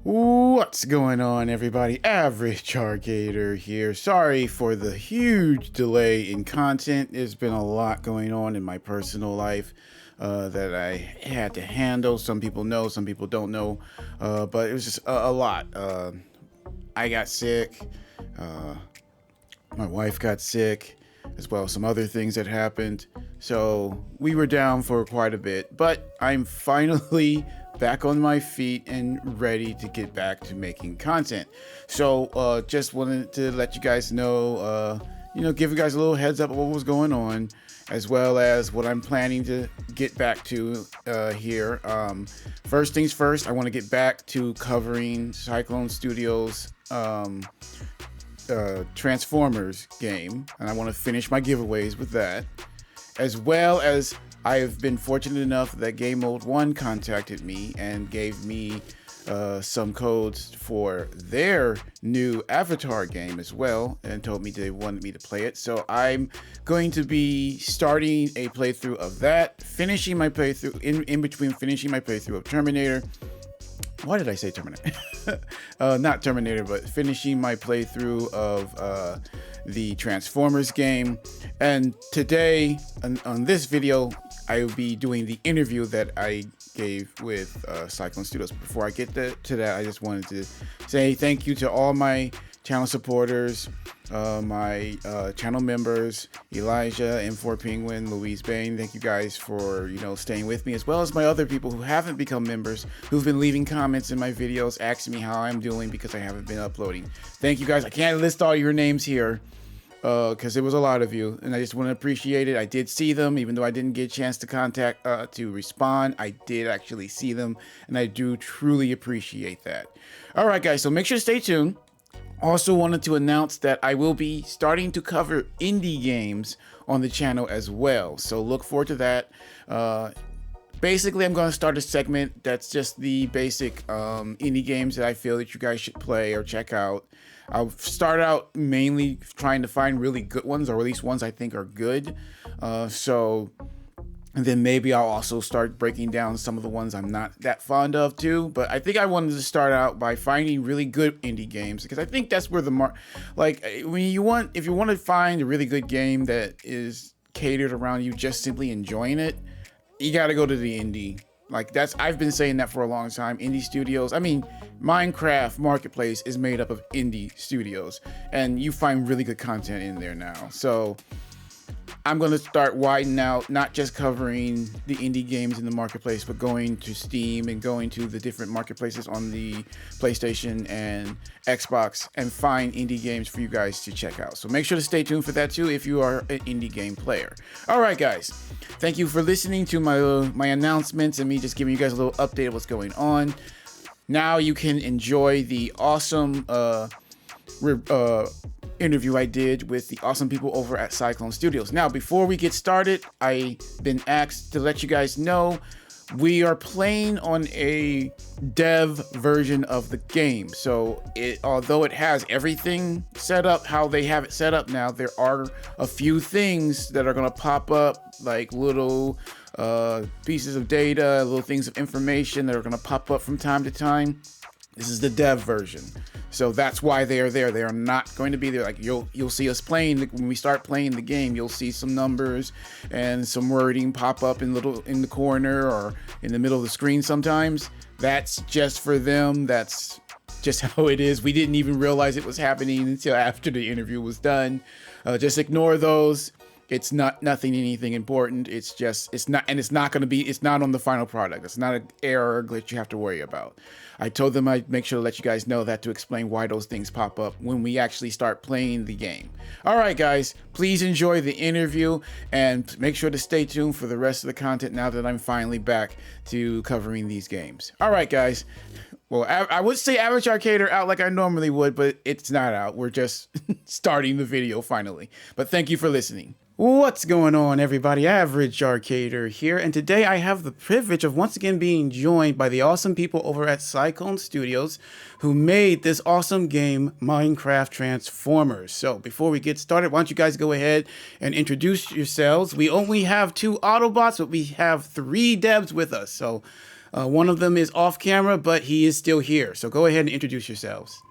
What's going on, everybody? Average Arcader here. Sorry for the huge delay in content. There's been a lot going on in my personal life that I had to handle. Some people know, some people don't know, but it was just a lot. I got sick. My wife got sick, as well as some other things that happened. So we were down for quite a bit, but I'm finally back on my feet and ready to get back to making content. So just wanted to let you guys know, give you guys a little heads up of what was going on, as well as what I'm planning to get back to here. First things first, I want to get back to covering Syclone Studios' Transformers game, and I want to finish my giveaways with that, as well as I have been fortunate enough that Game Mode 1 contacted me and gave me some codes for their new Avatar game as well, and told me they wanted me to play it. So I'm going to be starting a playthrough of that, finishing my playthrough, in between finishing my playthrough of Terminator. Why did I say Terminator? Not Terminator, but finishing my playthrough of the Transformers game. And today, on this video, I will be doing the interview that I gave with Syclone Studios. Before I get to that, I just wanted to say thank you to all my channel supporters, my channel members, Elijah, M4 Penguin, Louise Bain. Thank you guys for, staying with me, as well as my other people who haven't become members, who've been leaving comments in my videos asking me how I'm doing because I haven't been uploading. Thank you guys. I can't list all your names here because it was a lot of you, and I just want to appreciate it. I did see them, even though I didn't get a chance to respond. I did actually see them, and I do truly appreciate that. All right, guys, so make sure to stay tuned. Also wanted to announce that I will be starting to cover indie games on the channel as well, so look forward to that. Basically, I'm going to start a segment that's just the basic indie games that I feel that you guys should play or check out. I'll start out mainly trying to find really good ones, or at least ones I think are good. And then maybe I'll also start breaking down some of the ones I'm not that fond of too. But I think I wanted to start out by finding really good indie games, because I think that's where if you want to find a really good game that is catered around you just simply enjoying it, you got to go to the indie. I've been saying that for a long time. Indie studios, Minecraft Marketplace is made up of indie studios, and you find really good content in there now. So I'm going to start widening out, not just covering the indie games in the marketplace, but going to Steam and going to the different marketplaces on the PlayStation and Xbox and find indie games for you guys to check out. So make sure to stay tuned for that too if you are an indie game player. All right, guys. Thank you for listening to my announcements and me just giving you guys a little update of what's going on. Now you can enjoy the awesome interview I did with the awesome people over at Syclone Studios. Now, before we get started, I've been asked to let you guys know we are playing on a dev version of the game. So although it has everything set up how they have it set up now, there are a few things that are going to pop up, like little pieces of data, little things of information that are going to pop up from time to time. This is the dev version, so that's why they are there. They are not going to be there. You'll see us playing when we start playing the game. You'll see some numbers and some wording pop up in the corner or in the middle of the screen. Sometimes that's just for them. That's just how it is. We didn't even realize it was happening until after the interview was done. Just ignore those. It's anything important. It's not on the final product. It's not an error or glitch you have to worry about. I told them I'd make sure to let you guys know that to explain why those things pop up when we actually start playing the game. All right, guys, please enjoy the interview and make sure to stay tuned for the rest of the content now that I'm finally back to covering these games. All right, guys. Well, I would say Average Arcader out like I normally would, but it's not out. We're just starting the video finally. But thank you for listening. What's going on, everybody? Average Arcader here, and today I have the privilege of once again being joined by the awesome people over at Syclone Studios who made this awesome game, Minecraft Transformers. So, before we get started, why don't you guys go ahead and introduce yourselves? We only have 2 Autobots, but we have 3 devs with us. So, one of them is off camera, but he is still here. So, go ahead and introduce yourselves.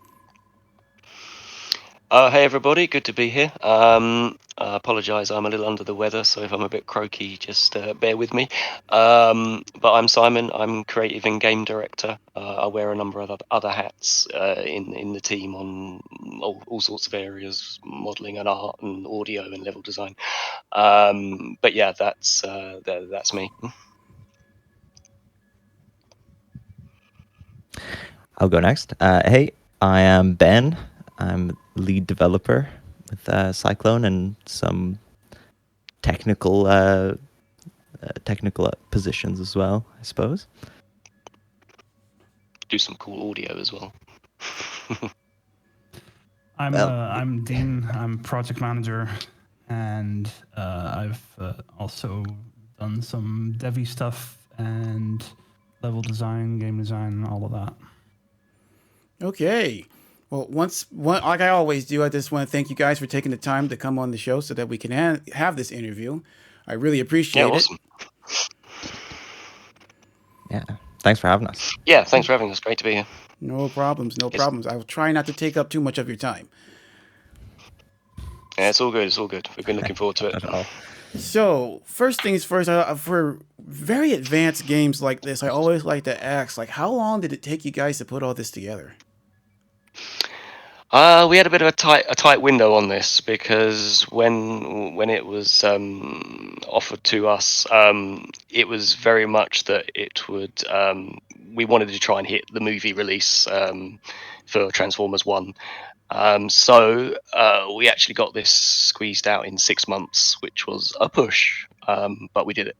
Hey everybody, good to be here. I apologise, I'm a little under the weather, so if I'm a bit croaky, just bear with me. But I'm Simon, I'm creative and game director. I wear a number of other hats in the team on all sorts of areas, modelling and art and audio and level design. But yeah, that's me. I'll go next. Hey, I am Ben. I'm lead developer with Syclone and some technical positions as well, I suppose. Do some cool audio as well. I'm Dean. I'm project manager, and I've also done some devy stuff and level design, game design, all of that. Okay. Well, like I always do, I just want to thank you guys for taking the time to come on the show so that we can have this interview. I really appreciate awesome. it. Yeah, thanks for having us. Yeah, thanks for having us. Great to be here. No problems. I will try not to take up too much of your time. Yeah, it's all good. We've been looking forward to it. So, first things first, for very advanced games like this, I always like to ask, how long did it take you guys to put all this together? We had a bit of a tight window on this because when it was offered to us, it was very much that it would. We wanted to try and hit the movie release for Transformers 1. So we actually got this squeezed out in 6 months, which was a push, but we did it.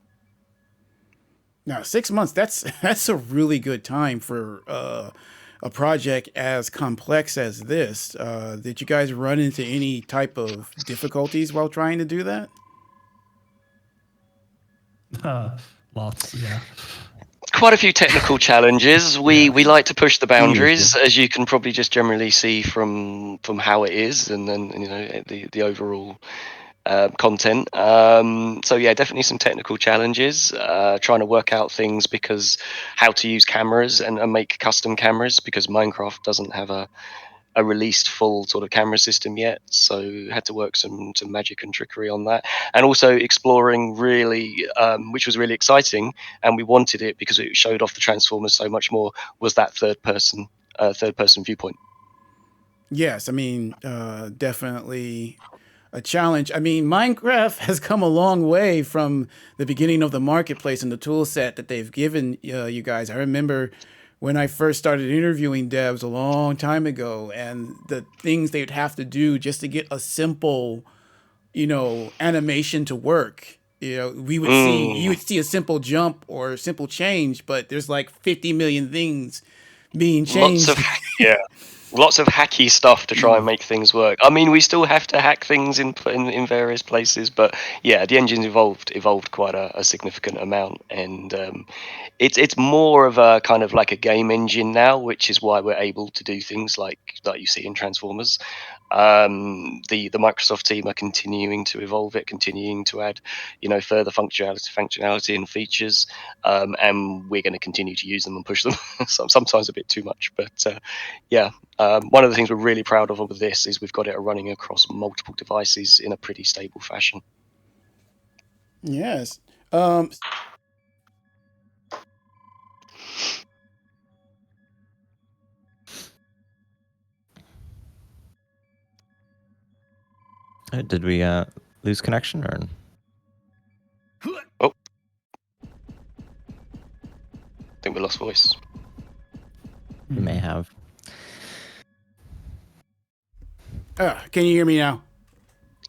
Now, 6 months, that's a really good time for a project as complex as this. Did you guys run into any type of difficulties while trying to do that? Lots, yeah. Quite a few technical challenges. We like to push the boundaries, as you can probably just generally see from how it is, and then the overall content. So yeah, definitely some technical challenges. Trying to work out things because how to use cameras and make custom cameras, because Minecraft doesn't have a released full sort of camera system yet, so had to work some magic and trickery on that, and also exploring really, which was really exciting, and we wanted it because it showed off the Transformers so much more, was that third person viewpoint. Yes, I mean, definitely a challenge. I mean, Minecraft has come a long way from the beginning of the marketplace and the tool set that they've given you guys. I remember when I first started interviewing devs a long time ago, and the things they'd have to do just to get a simple, animation to work. You would see a simple jump or a simple change, but there's like 50 million things being changed. Lots of hacky stuff to try and make things work. I mean, we still have to hack things in various places, but yeah, the engine's evolved quite a significant amount, and it's more of a kind of like a game engine now, which is why we're able to do things like you see in Transformers. The Microsoft team are continuing to evolve it, continuing to add further functionality and features, and we're going to continue to use them and push them. Sometimes a bit too much, but yeah. One of the things we're really proud of with this is we've got it running across multiple devices in a pretty stable fashion. Yes. Did we lose connection or? Oh, I think we lost voice. We may have. Can you hear me now?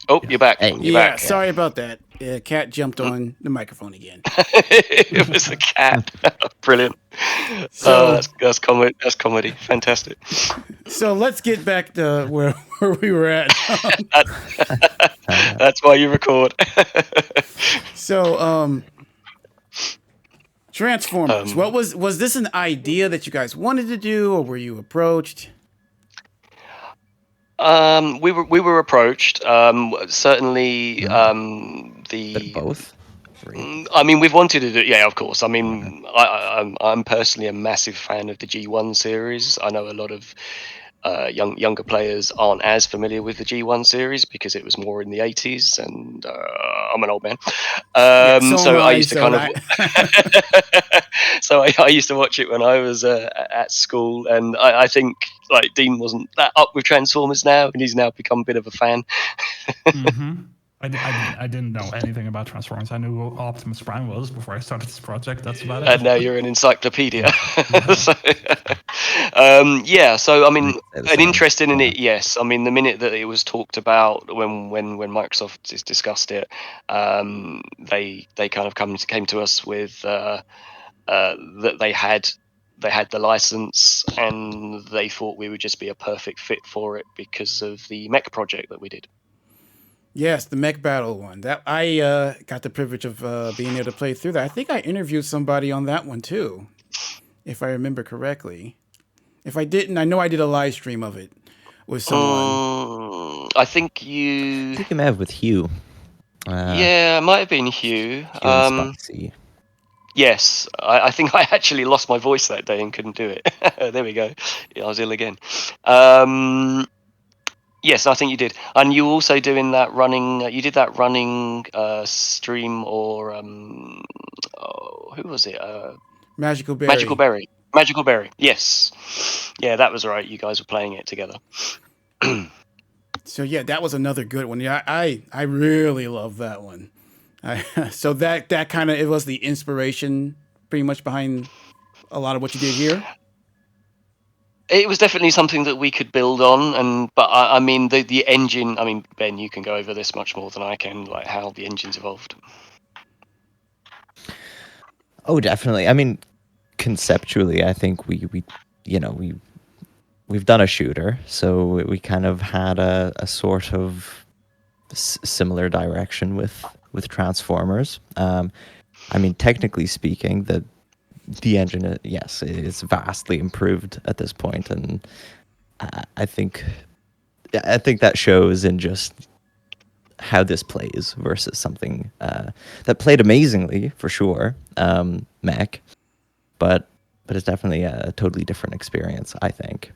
Oh, you're back. Hey. You're Yeah, back. sorry about that. Cat jumped on the microphone again. It was a cat. Brilliant. So that's comedy. That's comedy. Fantastic. So let's get back to where we were at. That's why you record. So, Transformers. Um, What was this an idea that you guys wanted to do, or were you approached? we were approached. Certainly, Bit of the both. Right. I mean, we've wanted to do, yeah, of course. I Yeah. mean, I'm personally a massive fan of the G1 series. I know a lot of younger players aren't as familiar with the G1 series because it was more in the 80s, and I'm an old man. Yeah, so am So I I. used to So kind of, that. so I used to watch it when I was at school, and I think like Dean wasn't that up with Transformers now, and he's now become a bit of a fan. Mm-hmm. I didn't know anything about Transformers. I knew who Optimus Prime was before I started this project. That's about And it. now you're an encyclopedia. Yeah. So, yeah, so I I mean, would say the an same. interest in Yeah. it, yes. I mean, the minute that it was talked about when Microsoft discussed it, they kind of came to us with that they had the license, and they thought we would just be a perfect fit for it because of the mech project that we did. Yes, the mech battle one. That I got the privilege of being able to play through that. I think I interviewed somebody on that one too, if I remember correctly. If I didn't, I know I did a live stream of it with someone. I think I think you may have with Hugh. yeah, it might have been Hugh. Hugh and Spicy. Yes, I think I actually lost my voice that day and couldn't do it. There we go. Yeah, I was ill again. Yes, I think you did, and you also doing that running. You did that running stream, or oh, who was it? Magical Magical Berry. Berry. Magical Berry. Yes, yeah, that was right. You guys were playing it together. So yeah, that was another good one. Yeah, I really love that one. So that kind of it was the inspiration pretty much behind a lot of what you did here. It was definitely something that we could build on, but I mean the engine. I mean, Ben, you can go over this much more than I can, like how the engine's evolved. Oh, definitely. I mean, conceptually, I think we you know we've done a shooter, so we kind of had a sort of similar direction with Transformers. I mean, technically speaking, the engine, yes, is vastly improved at this point, and I think that shows in just how this plays versus something that played amazingly for sure, mech, but it's definitely a totally different experience, I think.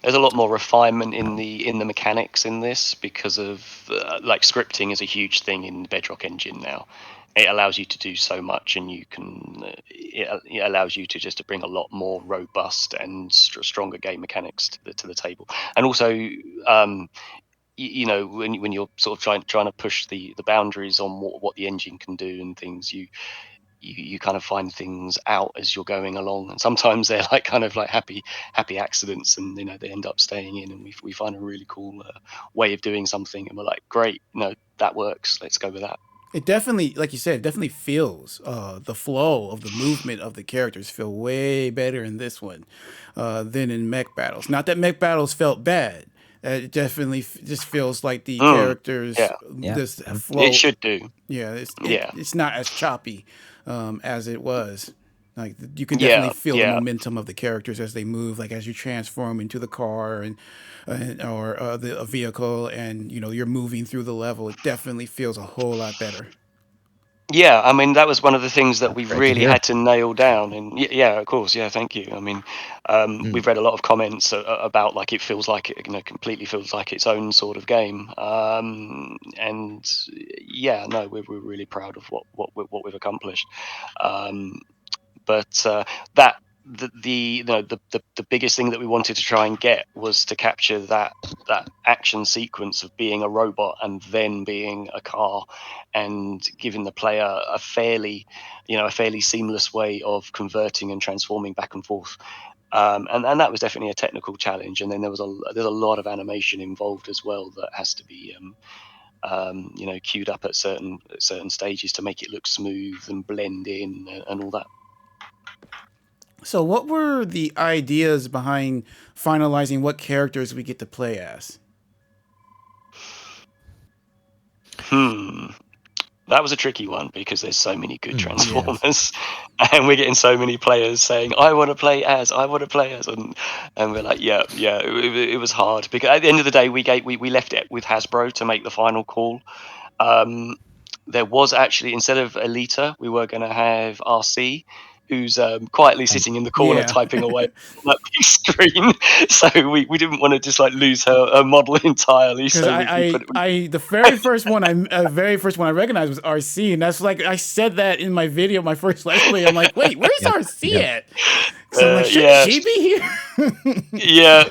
There's a lot more refinement in the mechanics in this because of like scripting is a huge thing in Bedrock Engine now. It allows you to do so much, and you can it allows you to just to bring a lot more robust and stronger game mechanics to the table. And also, you know, when you're sort of trying to push the boundaries on what the engine can do and things, you kind of find things out as you're going along, and sometimes they're like kind of like happy accidents, and you know they end up staying in, and we find a really cool way of doing something, and we're like, great, no, that works, let's go with that. It definitely, like you said, it definitely feels the flow of the movement of the characters feel way better in this one than in mech battles. Not that mech battles felt bad. It definitely just feels like the characters Yeah, Yeah. just Yeah. flow. it should do. Yeah, Yeah, it's not as choppy as it was. Like you can definitely yeah, feel the yeah. momentum of the characters as they move, like as you transform into the car and or a vehicle, and you know you're moving through the level. It definitely feels a whole lot better. Yeah, I mean that was one of the things that That's we great to really hear. had to nail down, and yeah, of course, yeah, thank you. I mean, Mm. we've read a lot of comments about like it feels like it, you know, completely feels like its own sort of game, and yeah, no, we're really proud of what we've accomplished. Um, but that the you know the biggest thing that we wanted to try and get was to capture that action sequence of being a robot and then being a car, and giving the player a fairly seamless way of converting and transforming back and forth. And that was definitely a technical challenge, and then there's a lot of animation involved as well that has to be you know, queued up at certain stages to make it look smooth and blend in and all that. So, what were the ideas behind finalizing what characters we get to play as? That was a tricky one because there's so many good Yes. Transformers, and we're getting so many players saying, "I want to play as, I want to play as," and we're like, yeah, it was hard because at the end of the day, we left it with Hasbro to make the final call. There was actually, instead of Alita, we were going to have RC, who's quietly sitting in the corner Yeah. typing away on that big screen. So we didn't want to just like lose her model entirely. Because So we put it. the very first one I recognized was RC, and that's like I said that in my video, my first Let's Play. I'm like, wait, where's Yep. RC Yep. at? So I'm like, shouldn't Yeah, she be here?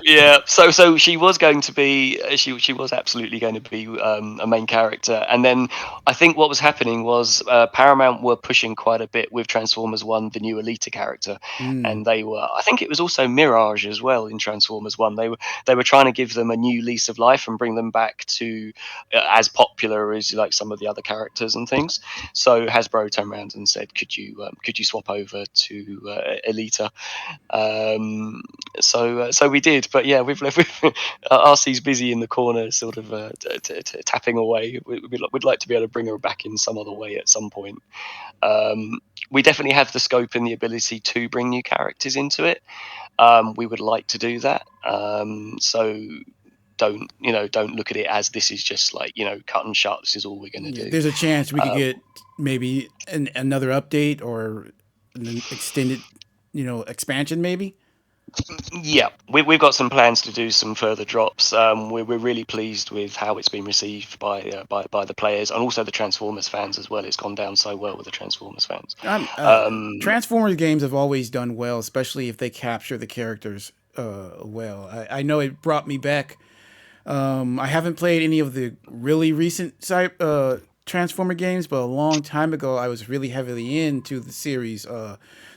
yeah. So she was going to be, she was absolutely going to be a main character. And then I think what was happening was Paramount were pushing quite a bit with Transformers One, the new Alita character, and they were. I think it was also Mirage as well in Transformers One. They were trying to give them a new lease of life and bring them back to as popular as like some of the other characters and things. So Hasbro turned around and said, could you swap over to Alita? So we did, but yeah, we've left with RC's busy in the corner, sort of tapping away. We'd like to be able to bring her back in some other way at some point. We definitely have the scope and the ability to bring new characters into it. We would like to do that. So don't look at it as this is just like cut and shut. This is all we're going to do. There's a chance we could get maybe another update or an extended, expansion maybe. Yeah, we've got some plans to do some further drops. We're really pleased with how it's been received by the players and also the Transformers fans as well. It's gone down so well with the Transformers fans. Transformers games have always done well, especially if they capture the characters well. I know it brought me back. I haven't played any of the really recent Transformer games, but a long time ago, I was really heavily into the series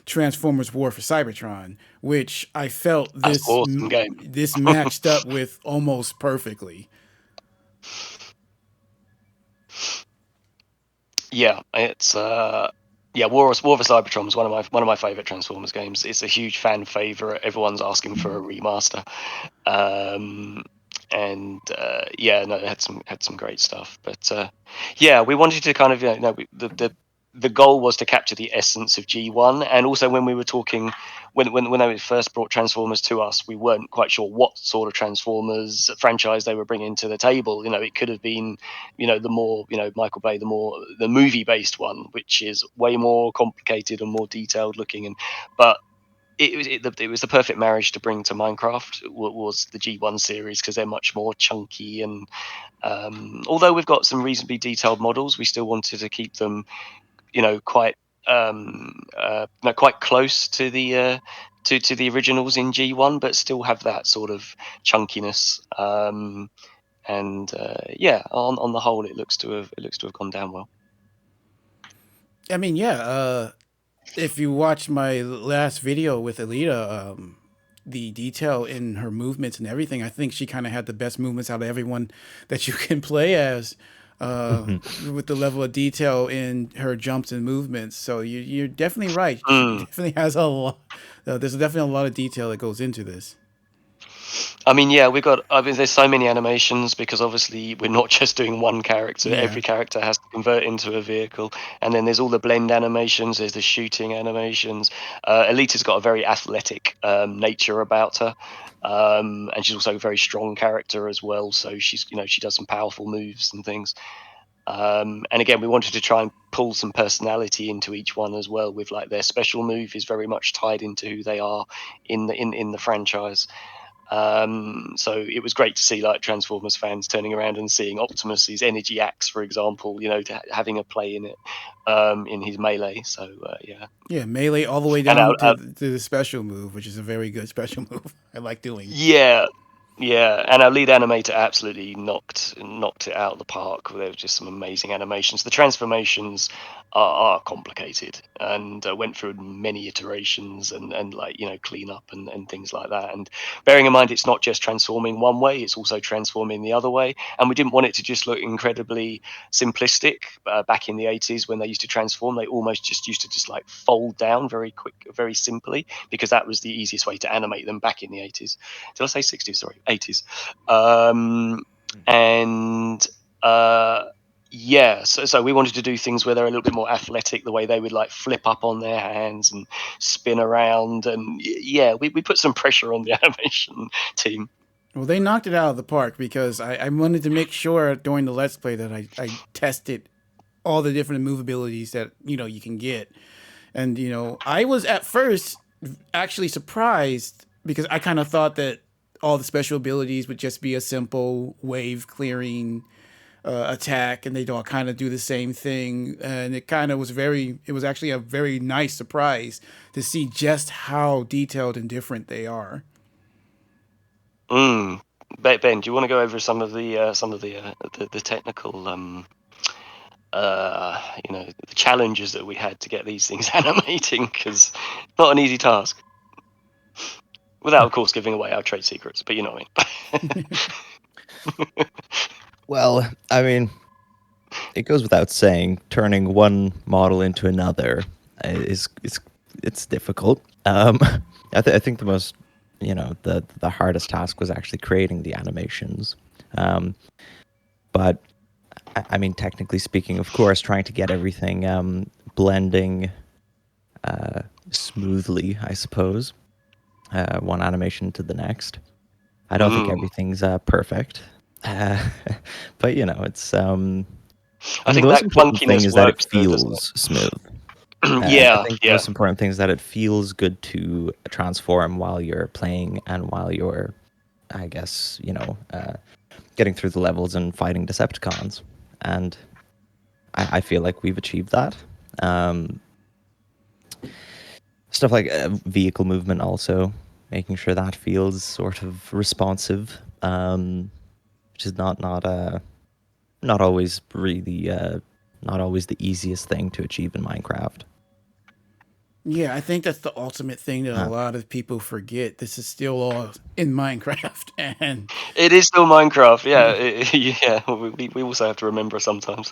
Transformers War for Cybertron, which I felt That's an awesome game. this matched up with almost perfectly. Yeah, it's War for Cybertron was one of my favorite Transformers games. It's a huge fan favorite. Everyone's asking for a remaster. It had some great stuff. But we wanted to kind of the goal was to capture the essence of G1, and also when we were talking when they first brought Transformers to us, we weren't quite sure what sort of Transformers franchise they were bringing to the table. It could have been the more Michael Bay, the movie based one, which is way more complicated and more detailed looking, but it was the perfect marriage to bring to Minecraft was the G1 series, because they're much more chunky, and although we've got some reasonably detailed models, we still wanted to keep them quite quite close to the originals in G1, but still have that sort of chunkiness. On the whole, it looks to have gone down well. I mean, if you watch my last video with Alita, the detail in her movements and everything, I think she kind of had the best movements out of everyone that you can play as, with the level of detail in her jumps and movements. So you're definitely right. She definitely has a lot. There's definitely a lot of detail that goes into this. I mean, there's so many animations because obviously we're not just doing one character. Yeah. Every character has to convert into a vehicle. And then there's all the blend animations, there's the shooting animations. Alita's got a very athletic nature about her. And she's also a very strong character as well. So she's, she does some powerful moves and things. And again, we wanted to try and pull some personality into each one as well, with like their special move is very much tied into who they are in the franchise. So it was great to see like Transformers fans turning around and seeing Optimus's energy axe, for example, having a play in it, in his melee. So Yeah, melee all the way down to the special move, which is a very good special move. I like doing. Yeah, and our lead animator absolutely knocked it out of the park. There were just some amazing animations. The transformations are complicated and went through many iterations and like clean up and things like that. And bearing in mind, it's not just transforming one way; it's also transforming the other way. And we didn't want it to just look incredibly simplistic. Back in the 80s, when they used to transform, they almost just used to just like fold down very quick, very simply, because that was the easiest way to animate them back in the 80s. Did I say 60s? Sorry, 80s. Yeah, so we wanted to do things where they're a little bit more athletic, the way they would like flip up on their hands and spin around, and yeah, we put some pressure on the animation team. Well, they knocked it out of the park because I wanted to make sure during the Let's Play that I tested all the different movabilities that you can get. And I was at first actually surprised because I kind of thought that all the special abilities would just be a simple wave clearing attack, and they'd all kind of do the same thing. And it was actually a very nice surprise to see just how detailed and different they are. Ben, do you want to go over some of the technical the challenges that we had to get these things animating, because not an easy task. Without, of course, giving away our trade secrets, but you know what I mean. Well, I mean, it goes without saying, turning one model into another it's difficult. I think the most, the hardest task was actually creating the animations. But I mean, technically speaking, of course, trying to get everything blending smoothly, I suppose, one animation to the next. I don't think everything's perfect, but it's. I mean, think the most that important thing clunkiness is that it works, though, doesn't feels smooth. it? I Yeah, think the yeah. most important thing is that it feels good to transform while you're playing and while you're, I guess, getting through the levels and fighting Decepticons. And I feel like we've achieved that. Stuff like vehicle movement also, making sure that feels sort of responsive, which is not always really not always the easiest thing to achieve in Minecraft. Yeah, I think that's the ultimate thing that a lot of people forget. This is still all in Minecraft, and It is still Minecraft. Yeah, we also have to remember sometimes.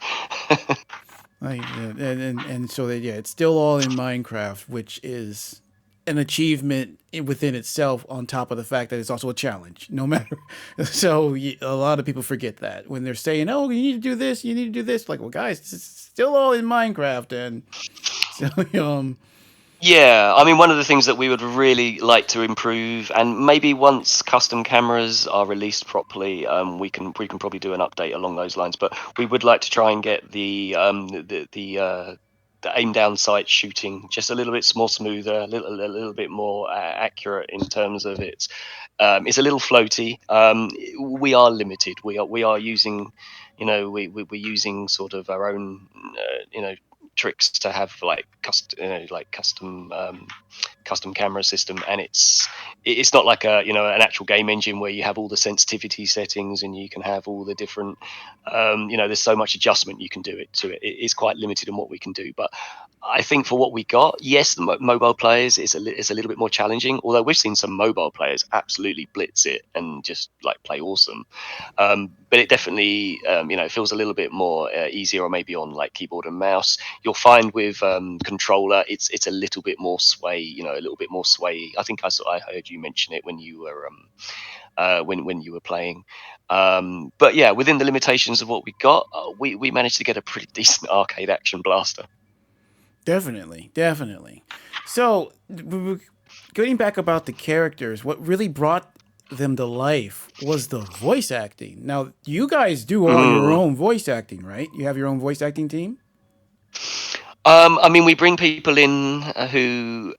and so that it's still all in Minecraft, which is an achievement within itself. On top of the fact that it's also a challenge, no matter. So a lot of people forget that when they're saying, "Oh, you need to do this, you need to do this." Like, well, guys, it's still all in Minecraft, and so Yeah, I mean, one of the things that we would really like to improve, and maybe once custom cameras are released properly, we can probably do an update along those lines. But we would like to try and get the aim down sight shooting just a little bit more smoother, a little bit more accurate in terms of its. It's a little floaty. We are limited. We are using, we're using sort of our own, tricks to have like custom camera system, and it's not like an actual game engine where you have all the sensitivity settings and you can have all the different there's so much adjustment you can do it's quite limited in what we can do. But I think for what we got, yes, the mobile players is a little bit more challenging, although we've seen some mobile players absolutely blitz it and just like play awesome. But it definitely it feels a little bit more easier, or maybe on like keyboard and mouse. You'll find with controller it's a little bit more sway, a little bit more sway. I think I heard you mention it when you were when you were playing. But yeah, within the limitations of what we got, we managed to get a pretty decent arcade action blaster. Definitely. So, getting back about the characters, what really brought them to life was the voice acting. Now, you guys do all your own voice acting, right? You have your own voice acting team? I mean, we bring people in who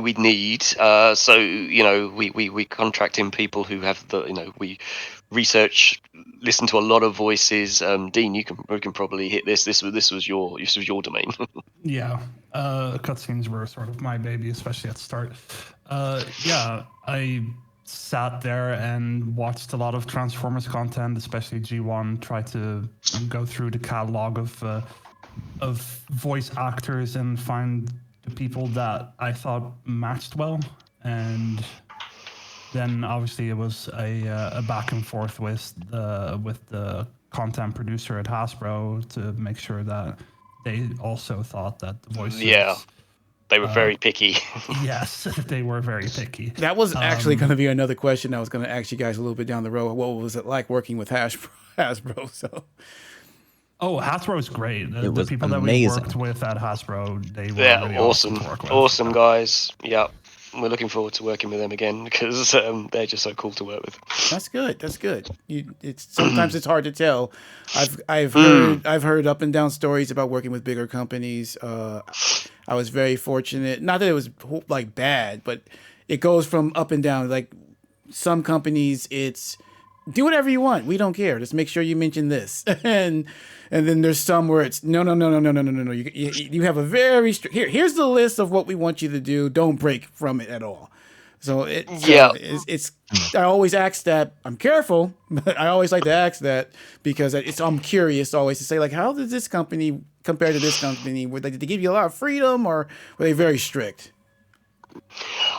we need. So we contract in people who have we research, listen to a lot of voices. Dean, you can probably hit this. This was your domain. Yeah, cutscenes were sort of my baby, especially at the start. Yeah, I sat there and watched a lot of Transformers content, especially G1. Tried to go through the catalog of voice actors and find the people that I thought matched well. And then obviously it was a back and forth with the content producer at Hasbro to make sure that they also thought that the voices. Yeah, they were very picky. Yes, they were very picky. That was actually going to be another question I was going to ask you guys a little bit down the road. What was it like working with Hasbro? So Oh, Hasbro is great. The was people that we amazing. worked with at Hasbro, they were Yeah, really awesome, to work with. awesome guys. Yeah, we're looking forward to working with them again because they're just so cool to work with. That's good. That's good. It's sometimes it's hard to tell. I've heard up and down stories about working with bigger companies. I was very fortunate. Not that it was like bad, but it goes from up and down. Like some companies, it's do whatever you want. We don't care. Just make sure you mention this. And then there's some where it's no. You have a very here's the list of what we want you to do. Don't break from it at all. So it's I always ask that. I'm careful, but I always like to ask that because I'm curious always to say like, how does this company compare to this company? Did they give you a lot of freedom or were they very strict?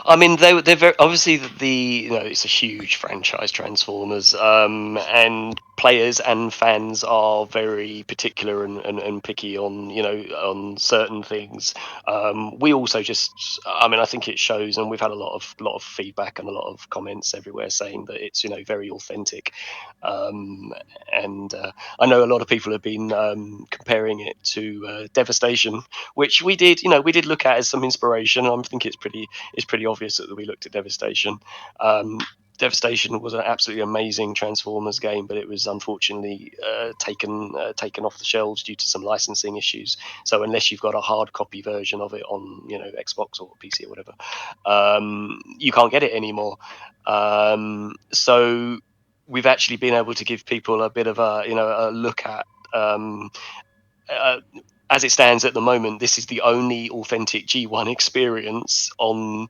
I mean, they're very obviously it's a huge franchise, Transformers, and players and fans are very particular and picky on on certain things. We also I think it shows, and we've had a lot of feedback and a lot of comments everywhere saying that it's very authentic, and I know a lot of people have been comparing it to Devastation, which we did look at as some inspiration. I think it's pretty obvious that we looked at Devastation. Devastation was an absolutely amazing Transformers game, but it was unfortunately taken off the shelves due to some licensing issues. So unless you've got a hard copy version of it on Xbox or PC or whatever, you can't get it anymore. So we've actually been able to give people a bit of a look at. As it stands at the moment, this is the only authentic G1 experience in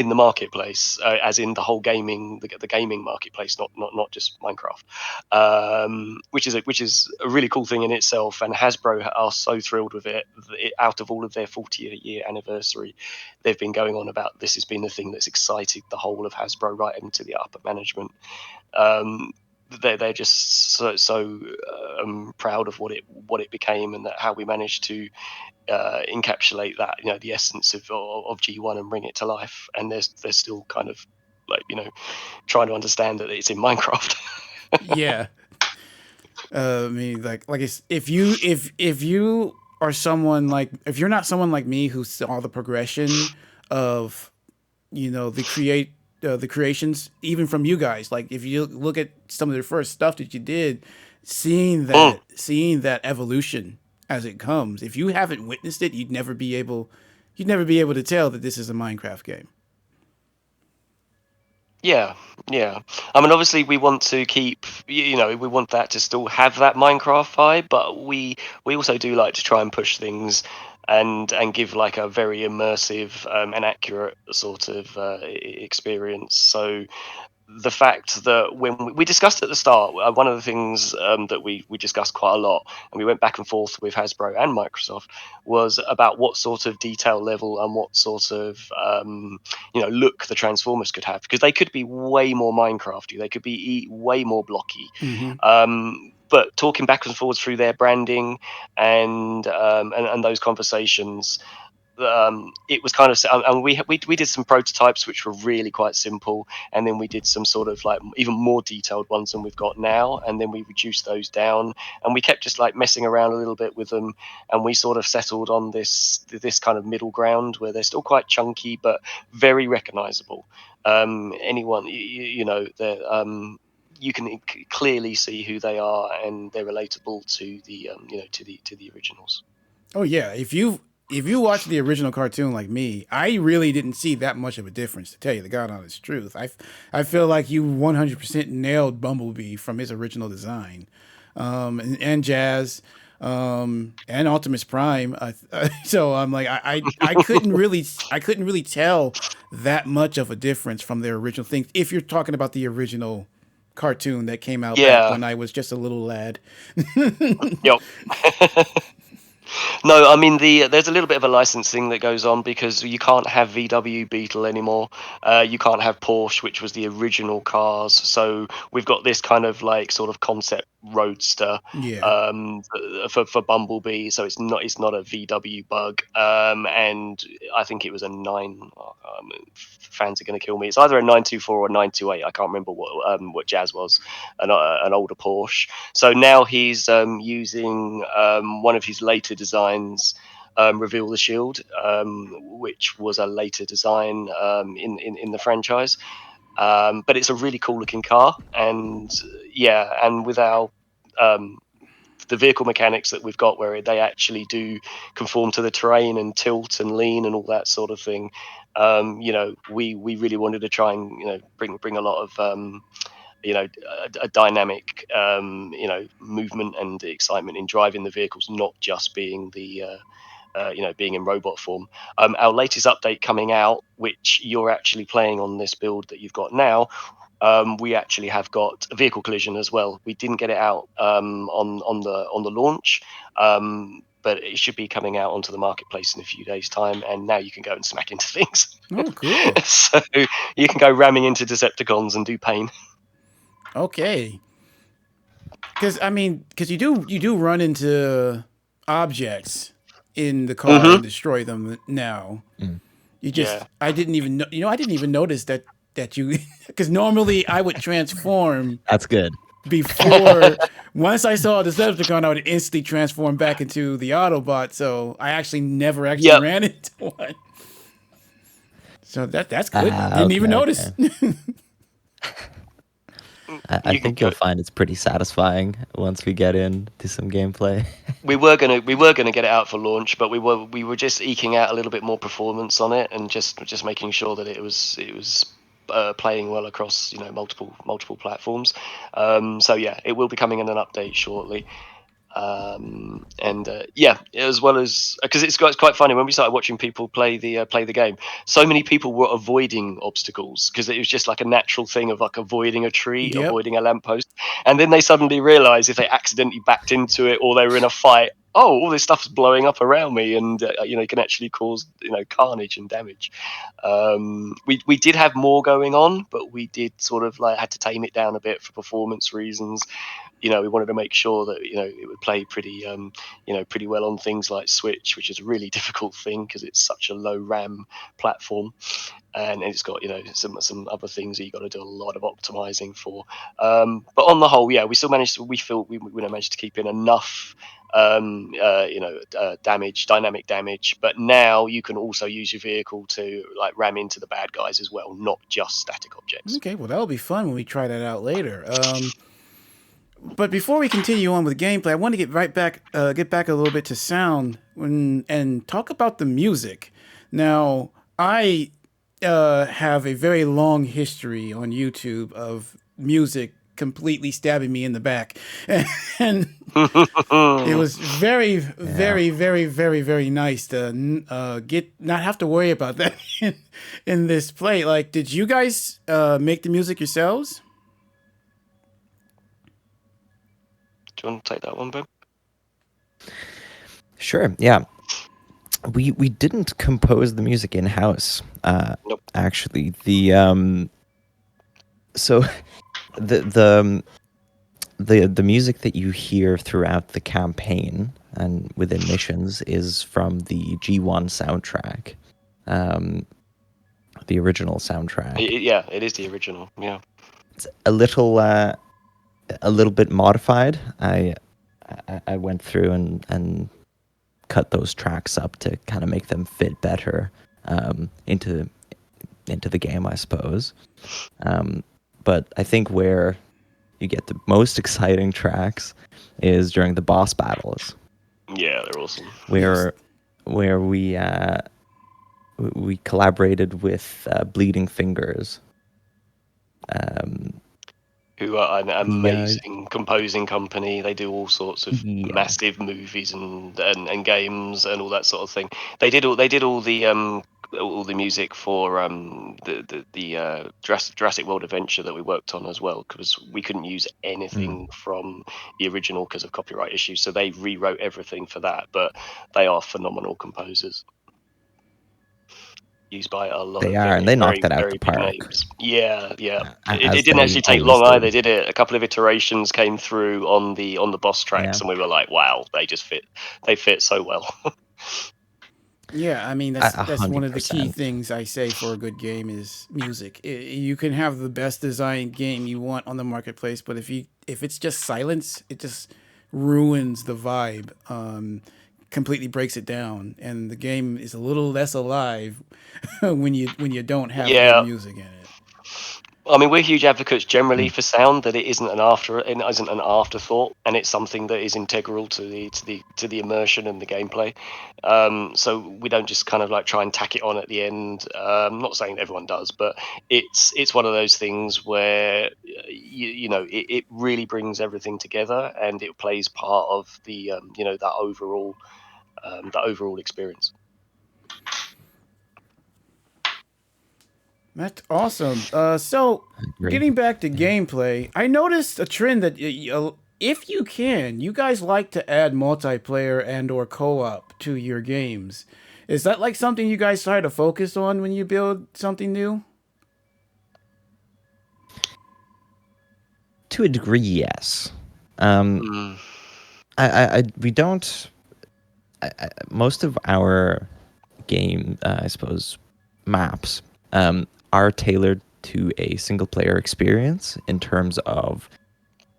the marketplace, as in the whole gaming the gaming marketplace, not just Minecraft, which is a really cool thing in itself. And Hasbro are so thrilled with it. Out of all of their 40-year anniversary, they've been going on about this has been the thing that's excited the whole of Hasbro right into the upper management. They're just so proud of what it became and how we managed to encapsulate that the essence of G1 and bring it to life. And they're still kind of like trying to understand that it's in Minecraft. Yeah. I mean, like if you are someone like if you're not someone like me who saw the progression of the creations even from you guys, like if you look at some of the first stuff that you did, seeing that evolution as it comes, if you haven't witnessed it, you'd never be able to tell that this is a Minecraft game. Yeah. I mean, obviously, we want to keep, we want that to still have that Minecraft vibe, but we also do like to try and push things and give like a very immersive and accurate sort of experience. So the fact that when we discussed at the start, one of the things that we discussed quite a lot, and we went back and forth with Hasbro and Microsoft, was about what sort of detail level and what sort of look the Transformers could have, because they could be way more Minecrafty, they could be way more blocky. But talking back and forwards through their branding and those conversations, it was kind of, and we did some prototypes which were really quite simple, and then we did some sort of like even more detailed ones than we've got now, and then we reduced those down, and we kept just like messing around a little bit with them, and we sort of settled on this kind of middle ground where they're still quite chunky but very recognizable. Anyone you can clearly see who they are, and they're relatable to the to the originals. Oh yeah, if you watch the original cartoon like me, I really didn't see that much of a difference, to tell you the God honest truth. I feel like you 100% nailed Bumblebee from his original design, and Jazz, and Optimus Prime. So I'm like I couldn't really tell that much of a difference from their original things. If you're talking about the original cartoon that came out back when I was just a little lad. Yep. No, I mean there's a little bit of a licensing that goes on, because you can't have VW Beetle anymore. You can't have Porsche, which was the original cars. So we've got this kind of like sort of concept roadster Yeah. for Bumblebee, so it's not a VW bug, and I think it was a 9. Fans are going to kill me. It's either a 924 or a 928. I can't remember what Jazz was, an older Porsche. So now he's using one of his later designs. Reveal the Shield, which was a later design in the franchise. But it's a really cool looking car, and and with our the vehicle mechanics that we've got, where they actually do conform to the terrain and tilt and lean and all that sort of thing. We really wanted to try and bring a lot of a dynamic movement and excitement in driving the vehicles, not just being being in robot form. Our latest update coming out, which you're actually playing on this build that you've got now, we actually have got a vehicle collision as well. We didn't get it out on the launch, but it should be coming out onto the marketplace in a few days' time. And now you can go and smack into things. Oh, cool. So you can go ramming into Decepticons and do pain. Okay. Because you do run into objects in the car and destroy them now. You just Yeah. I didn't even know. I didn't even notice that you because normally I would transform That's good. before. Once I saw the Decepticon, I would instantly transform back into the Autobot. So I actually never actually Yep. ran into one. So that's good. Didn't even Okay, notice. okay. I You can think you'll go- find it's pretty satisfying once we get into some gameplay. we were gonna get it out for launch, but we were just eking out a little bit more performance on it, and just making sure that it was playing well across multiple platforms. So yeah, it will be coming in an update shortly. As well as because it's quite funny when we started watching people play the game. So many people were avoiding obstacles because it was just like a natural thing of like avoiding a tree, Yep. avoiding a lamppost, and then they suddenly realised if they accidentally backed into it or they were in a fight, oh, all this stuff's blowing up around me, and it can actually cause carnage and damage. We did have more going on, but we did sort of like had to tame it down a bit for performance reasons. We wanted to make sure that it would play pretty well on things like Switch, which is a really difficult thing because it's such a low RAM platform, and it's got some other things that you got to do a lot of optimizing for. But on the whole, yeah, we still managed to. We feel we managed to keep in enough dynamic damage, but now you can also use your vehicle to like ram into the bad guys as well, not just static objects. Okay, well that'll be fun when we try that out later. But before we continue on with gameplay, I want to get back a little bit to sound and talk about the music. Now, I have a very long history on YouTube of music completely stabbing me in the back, and it was very, very, very, very, very nice to not have to worry about that in this play. Like, did you guys make the music yourselves? Do you want to take that one, Ben? Sure, yeah. We didn't compose the music in house. Nope. Actually, so the music that you hear throughout the campaign and within missions is from the G1 soundtrack, the original soundtrack. Yeah, it is the original. Yeah. It's a little bit modified. I went through and cut those tracks up to kind of make them fit better into the game, I suppose. But I think where you get the most exciting tracks is during the boss battles. Yeah, they're awesome. Where we collaborated with Bleeding Fingers. Who are an amazing composing company. They do all sorts of massive movies and games and all that sort of thing. They did all the music for the Jurassic World Adventure that we worked on as well, because we couldn't use anything from the original because of copyright issues. So they rewrote everything for that. But they are phenomenal composers. used by a lot They of are, very, and they knocked very, it out very the big park. names. Yeah. It As didn't they actually take always long do. either, did it? A couple of iterations came through on the boss tracks, Yeah. and we were like, wow, they just fit. They fit so well. Yeah, I mean that's one of the key 100%. things I say for a good game is music. You can have the best designed game you want on the marketplace, but if it's just silence, it just ruins the vibe. Completely breaks it down, and the game is a little less alive when you don't have good Yeah. music in it. I mean, we're huge advocates generally Mm. for sound, that it isn't an afterthought, and it's something that is integral to the immersion and the gameplay. So we don't just kind of like try and tack it on at the end. Not saying everyone does, but it's one of those things where it really brings everything together, and it plays part of the that overall experience. That's awesome. So Agree. getting back to Yeah. gameplay, I noticed a trend that if you can, you guys like to add multiplayer and or co-op to your games. Is that like something you guys try to focus on when you build something new? To a degree, yes. Um, Mm. we don't. Most of our game, I suppose, maps are tailored to a single player experience in terms of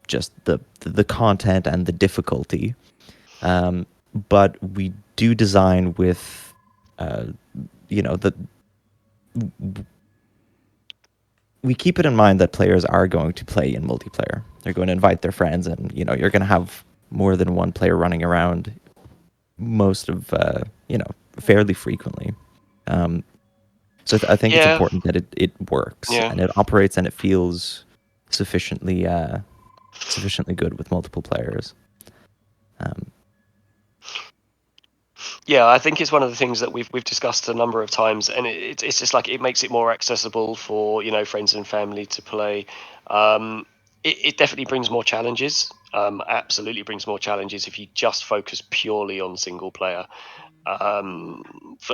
just the content and the difficulty. But we do design with, the we keep it in mind that players are going to play in multiplayer. They're going to invite their friends, and you're going to have more than one player running around most of fairly frequently. Um, so I think it's Yeah. important that it works Yeah. and it operates and it feels sufficiently good with multiple players. Um, Yeah, I think it's one of the things that we've discussed a number of times, and it's just like it makes it more accessible for friends and family to play. Um, it definitely brings more challenges. Absolutely brings more challenges if you just focus purely on single player.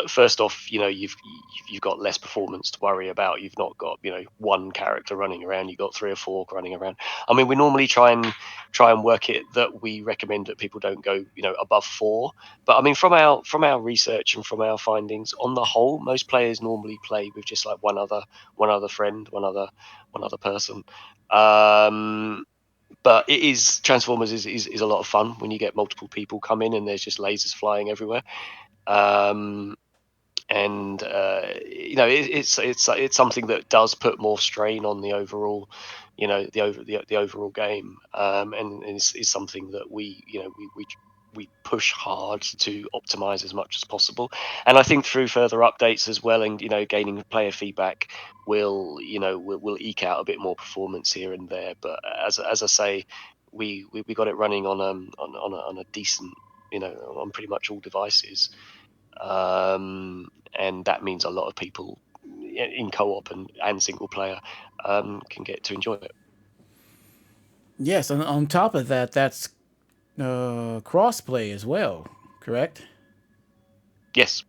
First off, you've got less performance to worry about. You've not got one character running around. You've got 3 or 4 running around. I mean, we normally try and work it that we recommend that people don't go above 4. But I mean, from our research and from our findings, on the whole, most players normally play with just like one other friend, one other person. But it is Transformers is a lot of fun when you get multiple people come in and there's just lasers flying everywhere. Um, and it's something that does put more strain on the overall, the overall game, and is something that we push hard to optimize as much as possible. And I think through further updates as well, and gaining player feedback, we'll eke out a bit more performance here and there. But as I say, we got it running on a decent, on pretty much all devices. And that means a lot of people in co-op and single player can get to enjoy it. Yes, and on top of that, that's crossplay as well, correct? Yes.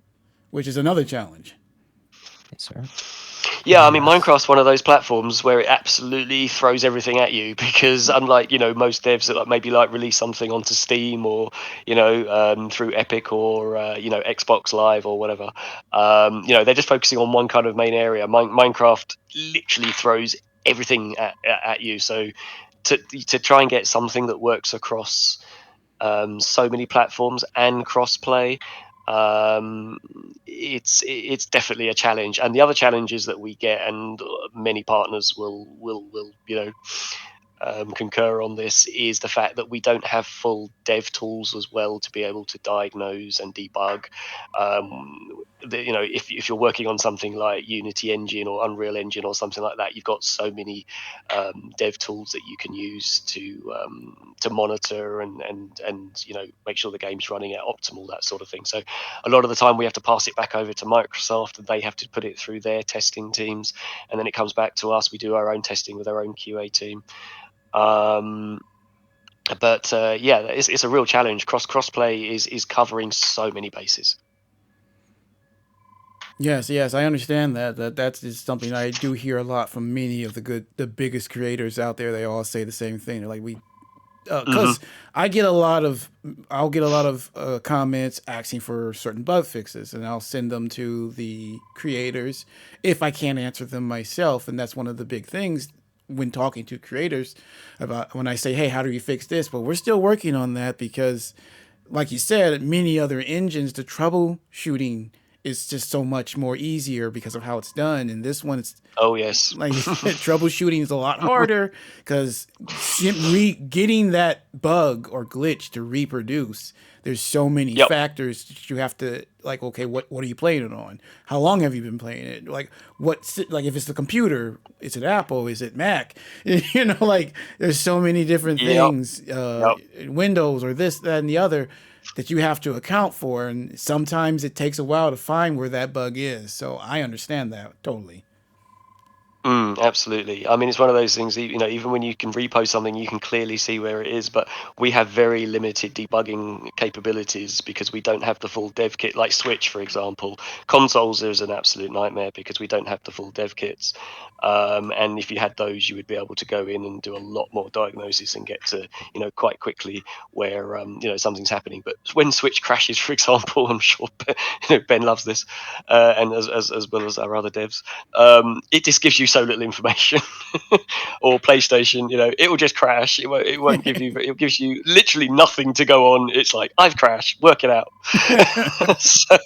Which is another challenge. yes, sir. Yeah, I mean, Yes. Minecraft's one of those platforms where it absolutely throws everything at you, because unlike most devs that maybe like release something onto Steam or through Epic or Xbox Live or whatever, they're just focusing on one kind of main area. Minecraft literally throws everything at you. So to try and get something that works across so many platforms and crossplay, um, it's definitely a challenge. And the other challenges that we get, and many partners will concur on this, is the fact that we don't have full dev tools as well to be able to diagnose and debug. If you're working on something like Unity Engine or Unreal Engine or something like that, you've got so many dev tools that you can use to monitor and make sure the game's running at optimal, that sort of thing. So a lot of the time we have to pass it back over to Microsoft, and they have to put it through their testing teams, and then it comes back to us. We do our own testing with our own QA team. But yeah, it's a real challenge. Crossplay is covering so many bases. Yes, I understand that. That's just something I do hear a lot from many of the biggest creators out there. They all say the same thing. They're like, we Hmm. because I get a lot of I'll get a lot of comments asking for certain bug fixes, and I'll send them to the creators if I can't answer them myself. And that's one of the big things when talking to creators about when I say, "Hey, how do you fix this?" But we're still working on that because, like you said, many other engines, the troubleshooting is just so much more easier because of how it's done. And this one, it's Oh yes. like you said, troubleshooting is a lot harder because getting that bug or glitch to reproduce, there's so many Yep. factors that you have to like. Okay, what are you playing it on? How long have you been playing it? Like like if it's the computer, is it Apple? Is it Mac? Like there's so many different Yep. things, Yep. Windows or this, that, and the other that you have to account for, and sometimes it takes a while to find where that bug is. So I understand that totally. Absolutely. I mean, it's one of those things, even when you can repost something, you can clearly see where it is, but we have very limited debugging capabilities because we don't have the full dev kit, like Switch, for example. Consoles is an absolute nightmare because we don't have the full dev kits. And if you had those, you would be able to go in and do a lot more diagnosis and get to, quite quickly where, something's happening. But when Switch crashes, for example, I'm sure Ben loves this, and as well as our other devs, it just gives you so little information. Or PlayStation, it will just crash. It won't give you. It gives you literally nothing to go on. It's like, I've crashed. Work it out. So,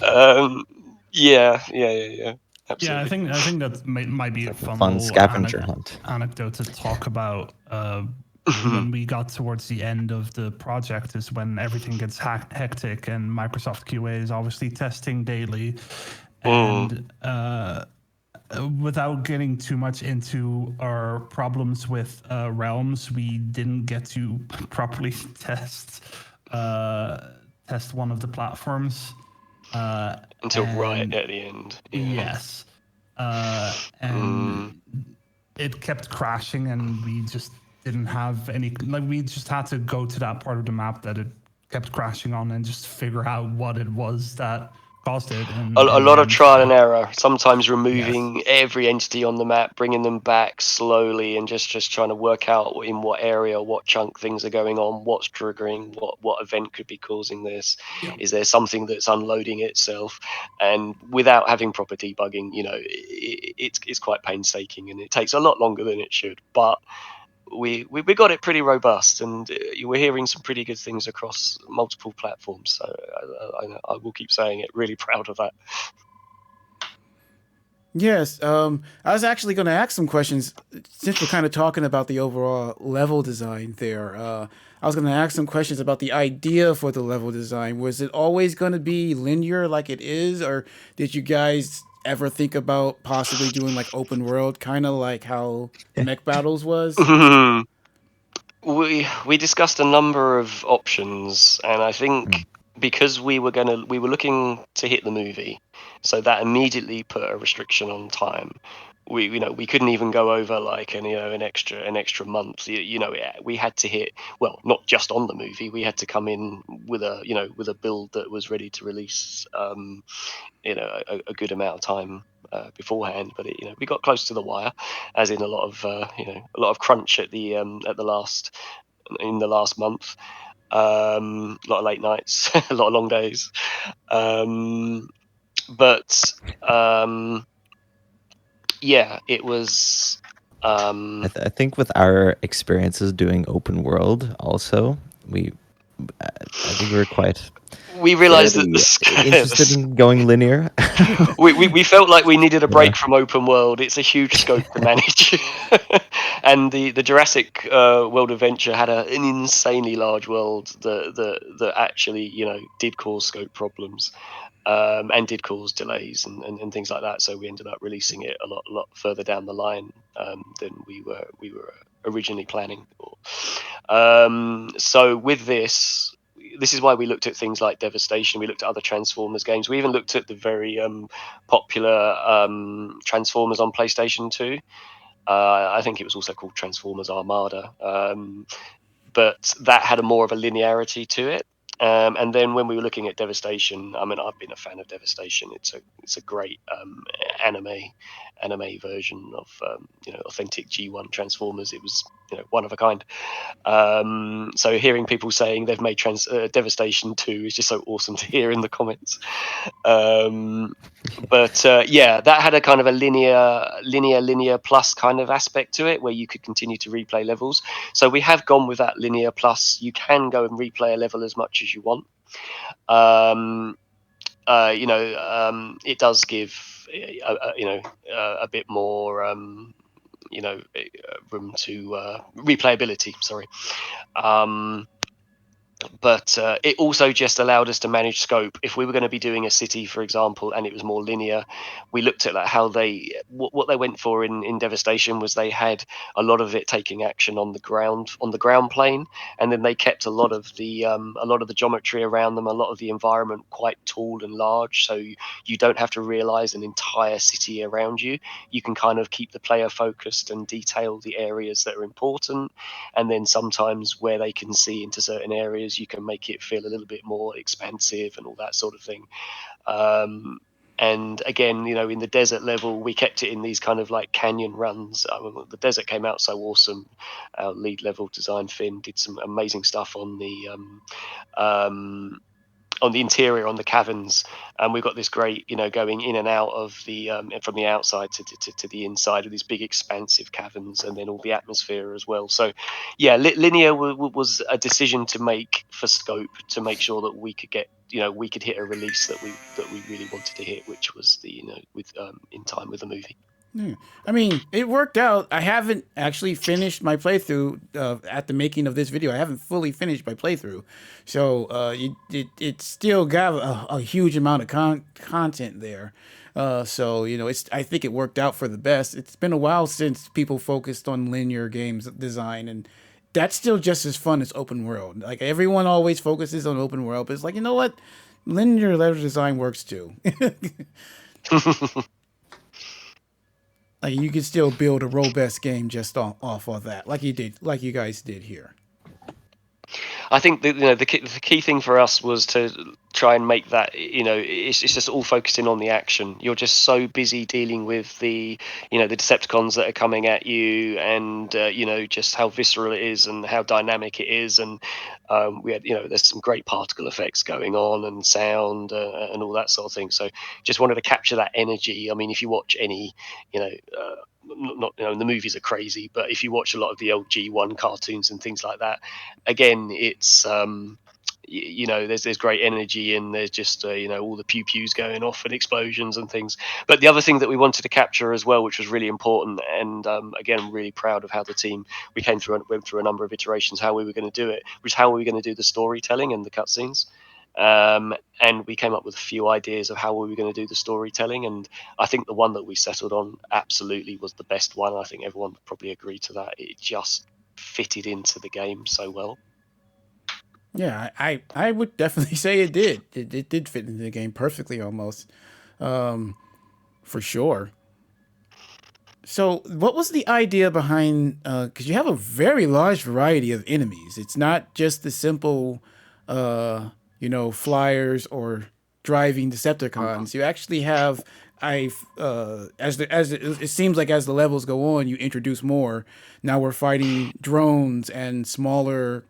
um, yeah. Yeah, I Absolutely. think I think that might be It's a like a fun fun little scavenger hunt. anecdote to talk about. When we got towards the end of the project is when everything gets hectic, and Microsoft QA is obviously testing daily. Mm. And without getting too much into our problems with Realms, we didn't get to properly uh, test one of the platforms. Until right And at the end. Yeah. yes, Mm. and it kept crashing, and we just didn't have any. Like, we just had to go to that part of the map that it kept crashing on and just figure out what it was that caused it. A In the lot of end, trial and so error. Sometimes yes. removing every entity on the map, bringing them back slowly, and just trying to work out in what area, what chunk things are going on, what's triggering, what event could be causing this. Yeah. Is there something that's unloading itself? And without having proper debugging, it's quite painstaking, and it takes a lot longer than it should. But we got it pretty robust, and we're hearing some pretty good things across multiple platforms. So I will keep saying it. Really proud of that. Yes, I was actually going to ask some questions since we're kind of talking about the overall level design there. I was going to ask some questions about the idea for the level design. Was it always going to be linear like it is, or did you guys ever think about possibly doing like open world, kind of like how Mech Battles was? We discussed a number of options, and I Mm. think because we were looking to hit the movie, so that immediately put a restriction on time. We couldn't even go over like an extra month. We had to hit, well, not just on the movie. We had to come in with a build that was ready to release a good amount of time beforehand. But we got close to the wire, as in a lot of crunch at the last in the last month. A lot of late nights, a lot of long days. Um, but yeah, it was. I, Um, I think with our experiences doing open world, also we, I think we were quite we realized that fairly interested in going linear. we felt like we needed a Yeah. break from open world. It's a huge scope to manage, and the Jurassic World Adventure had an insanely large world that actually did cause scope problems, and did cause delays and things like that. So we ended up releasing it a lot further down the line than we were originally planning for. So with this is why we looked at things like Devastation. We looked at other Transformers games. We even looked at the very popular Transformers on PlayStation 2. I think it was also called Transformers Armada, but that had a more of a linearity to it. And then when we were looking at Devastation, I mean, I've been a fan of Devastation. It's a great anime version of authentic G1 Transformers. It was one of a kind. So hearing people saying they've made Devastation 2 is just so awesome to hear in the comments. But yeah, that had a kind of a linear plus kind of aspect to it, where you could continue to replay levels. So we have gone with that linear plus. You can go and replay a level as much as you want. It does give a bit more room to replayability. Sorry. But it also just allowed us to manage scope. If we were going to be doing a city, for example, and it was more linear, we looked at like how what they went for in Devastation was they had a lot of it taking action on the ground plane, and then they kept a lot of the geometry around them, a lot of the environment quite tall and large, so you don't have to realize an entire city around you. You can kind of keep the player focused and detail the areas that are important, and then sometimes where they can see into certain areas, you can make it feel a little bit more expansive and all that sort of thing. And again, in the desert level, we kept it in these kind of like canyon runs. The desert came out so awesome. Our lead level design, Finn, did some amazing stuff on the interior, on the caverns, and we've got this great, going in and out of the from the outside to the inside of these big expansive caverns, and then all the atmosphere as well. So yeah, linear was a decision to make for scope, to make sure that we could get, we could hit a release that we really wanted to hit, which was with in time with the movie. I mean, it worked out. I haven't actually finished my playthrough at the making of this video. I haven't fully finished my playthrough, so it still got a huge amount of content there. So I think it worked out for the best. It's been a while since people focused on linear games design, and that's still just as fun as open world. Like everyone always focuses on open world, but it's like, you know what, linear level design works too. Like you can still build a robust game just off of that, like you guys did here. I think the key thing for us was to try and make that, it's just all focusing on the action. You're just so busy dealing with the Decepticons that are coming at you, and just how visceral it is and how dynamic it is, and we had there's some great particle effects going on, and sound, and all that sort of thing. So just wanted to capture that energy. I mean, if you watch any not the movies are crazy, but if you watch a lot of the old G1 cartoons and things like that, again, it's there's great energy, and there's just all the pew pews going off and explosions and things. But the other thing that we wanted to capture as well, which was really important, and again, I'm really proud of how the team, we went through a number of iterations how we were going to do it, was how we were going to do the storytelling and the cutscenes. And we came up with a few ideas of how we were going to do the storytelling, and I think the one that we settled on absolutely was the best one. I think everyone would probably agree to that. It just fitted into the game so well. Yeah, I would definitely say it did. It did fit into the game perfectly, almost, for sure. So, what was the idea behind? Because you have a very large variety of enemies. It's not just the simple, flyers or driving Decepticons. You actually have, it seems like as the levels go on, you introduce more. Now we're fighting drones and smaller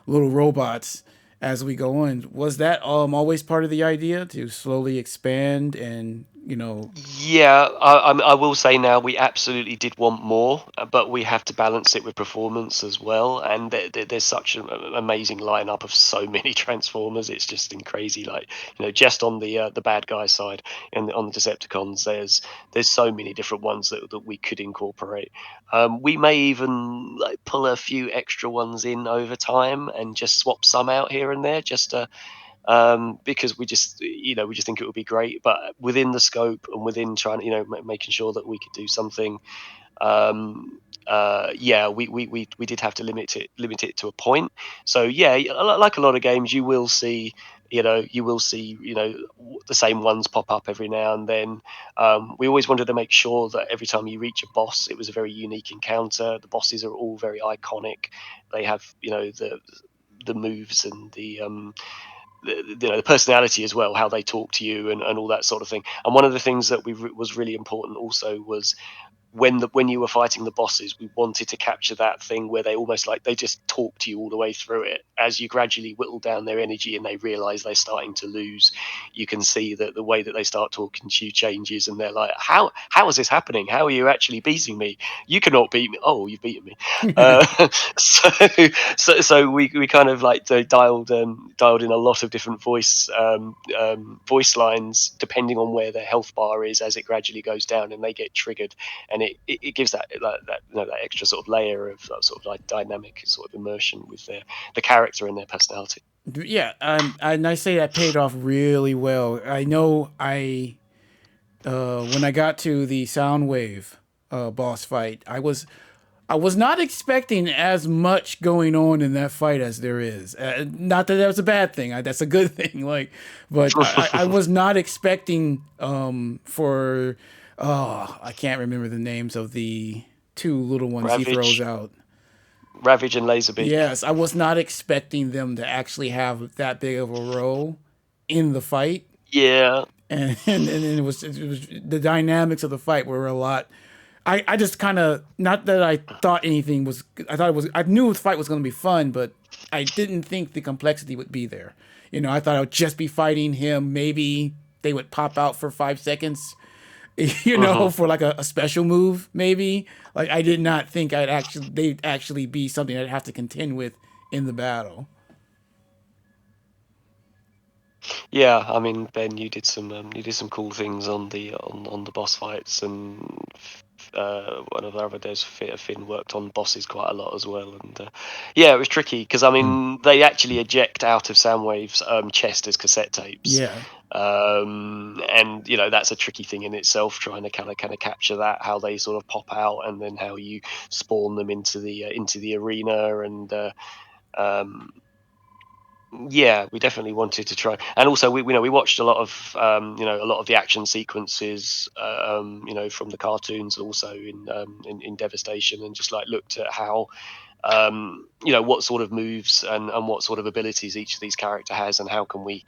little robots as we go on. Was that always part of the idea to slowly expand and Yeah, I will say now we absolutely did want more, but we have to balance it with performance as well. And there's such an amazing lineup of so many Transformers. It's just crazy. Like just on the bad guy side and on the Decepticons, there's so many different ones that we could incorporate. We may even like pull a few extra ones in over time and just swap some out here and there, just to because we just think it would be great, but within the scope and within trying making sure that we could do something. Yeah, we did have to limit it to a point. So yeah, like a lot of games, you will see the same ones pop up every now and then. We always wanted to make sure that every time you reach a boss, it was a very unique encounter. The bosses are all very iconic. They have the moves and the personality as well, how they talk to you and all that sort of thing. And one of the things that was really important also was when you were fighting the bosses, we wanted to capture that thing where they almost like they just talk to you all the way through it. As you gradually whittle down their energy and they realize they're starting to lose, you can see that the way that they start talking to you changes, and they're like, how is this happening? How are you actually beating me? You cannot beat me. Oh, you've beaten me. So we kind of like dialed in a lot of different voice lines depending on where their health bar is as it gradually goes down and they get triggered, and it gives that that extra sort of layer of sort of like dynamic sort of immersion with the character and their personality. Yeah, and I say that paid off really well. I know when I got to the Soundwave boss fight, I was not expecting as much going on in that fight as there is. Not that was a bad thing. That's a good thing. But I was not expecting for. Oh, I can't remember the names of the two little ones he throws out. Ravage and Laserbeak. Yes, I was not expecting them to actually have that big of a role in the fight. Yeah. And it was the dynamics of the fight were a lot. I just kind of, not that I thought anything was, I knew the fight was going to be fun, but I didn't think the complexity would be there. I thought I would just be fighting him. Maybe they would pop out for 5 seconds, for like a special move, maybe. Like, I did not think they'd actually be something I'd have to contend with in the battle. Yeah, I mean, Ben, you did some cool things on the boss fights, and one of the other days, Finn worked on bosses quite a lot as well, and yeah, it was tricky because I mean they actually eject out of Soundwave's chest as cassette tapes. Yeah. And that's a tricky thing in itself, trying to kind of capture that, how they sort of pop out, and then how you spawn them into the arena, and yeah, we definitely wanted to try, and also we watched a lot of a lot of the action sequences from the cartoons, also in Devastation, and just like looked at how what sort of moves and what sort of abilities each of these character has, and how can we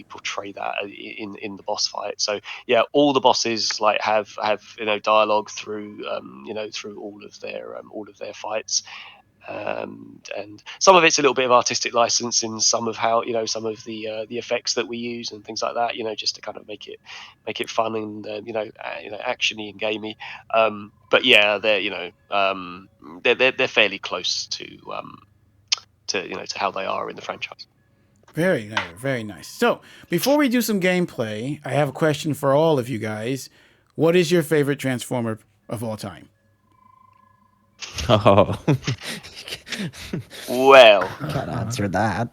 portray that in the boss fight. So yeah, all the bosses like have dialogue through through all of their fights. And some of it's a little bit of artistic license in some of how some of the effects that we use and things like that, just to kind of make it fun and actiony and gamey. But yeah, they're fairly close to how they are in the franchise. Very nice, very nice. So before we do some gameplay, I have a question for all of you guys. What is your favorite Transformer of all time? Oh. Well, Can't answer that.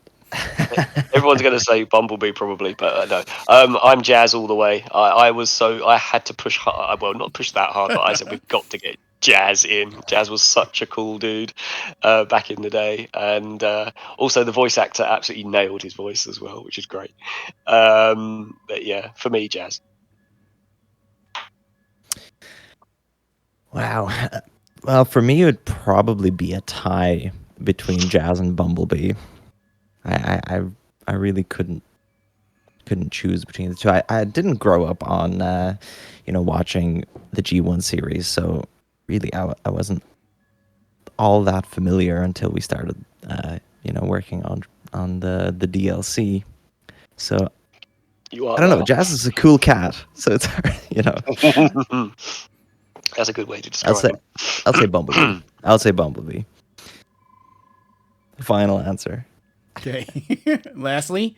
Everyone's going to say Bumblebee probably, but no. I'm Jazz all the way. I had to push hard. Well, not push that hard, but I said we've got to get Jazz in. Jazz was such a cool dude back in the day, and also the voice actor absolutely nailed his voice as well, which is great. But yeah, for me, Jazz. Wow. Well, for me, it would probably be a tie between Jazz and Bumblebee. I really couldn't choose between the two. I didn't grow up on watching the G1 series, so really I wasn't all that familiar until we started working on the DLC. So I don't know. Jazz is a cool cat, so it's hard, That's a good way to describe it. I'll say Bumblebee. I'll say Bumblebee. Final answer. Okay. Lastly,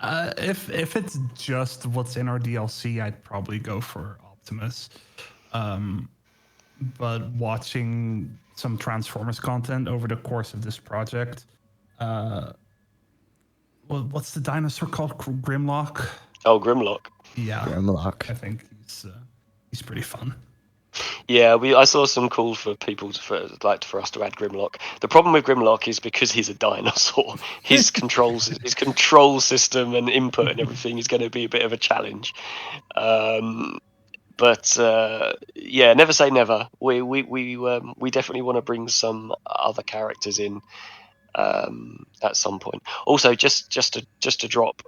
if it's just what's in our DLC, I'd probably go for Optimus. But watching some Transformers content over the course of this project, what's the dinosaur called? Grimlock? Oh, Grimlock. Yeah, Grimlock. I think he's pretty fun. Yeah, I saw some calls for people for us to add Grimlock. The problem with Grimlock is because he's a dinosaur, his control system and input and everything is going to be a bit of a challenge. But yeah, never say never. We definitely want to bring some other characters in at some point. Also, just to drop,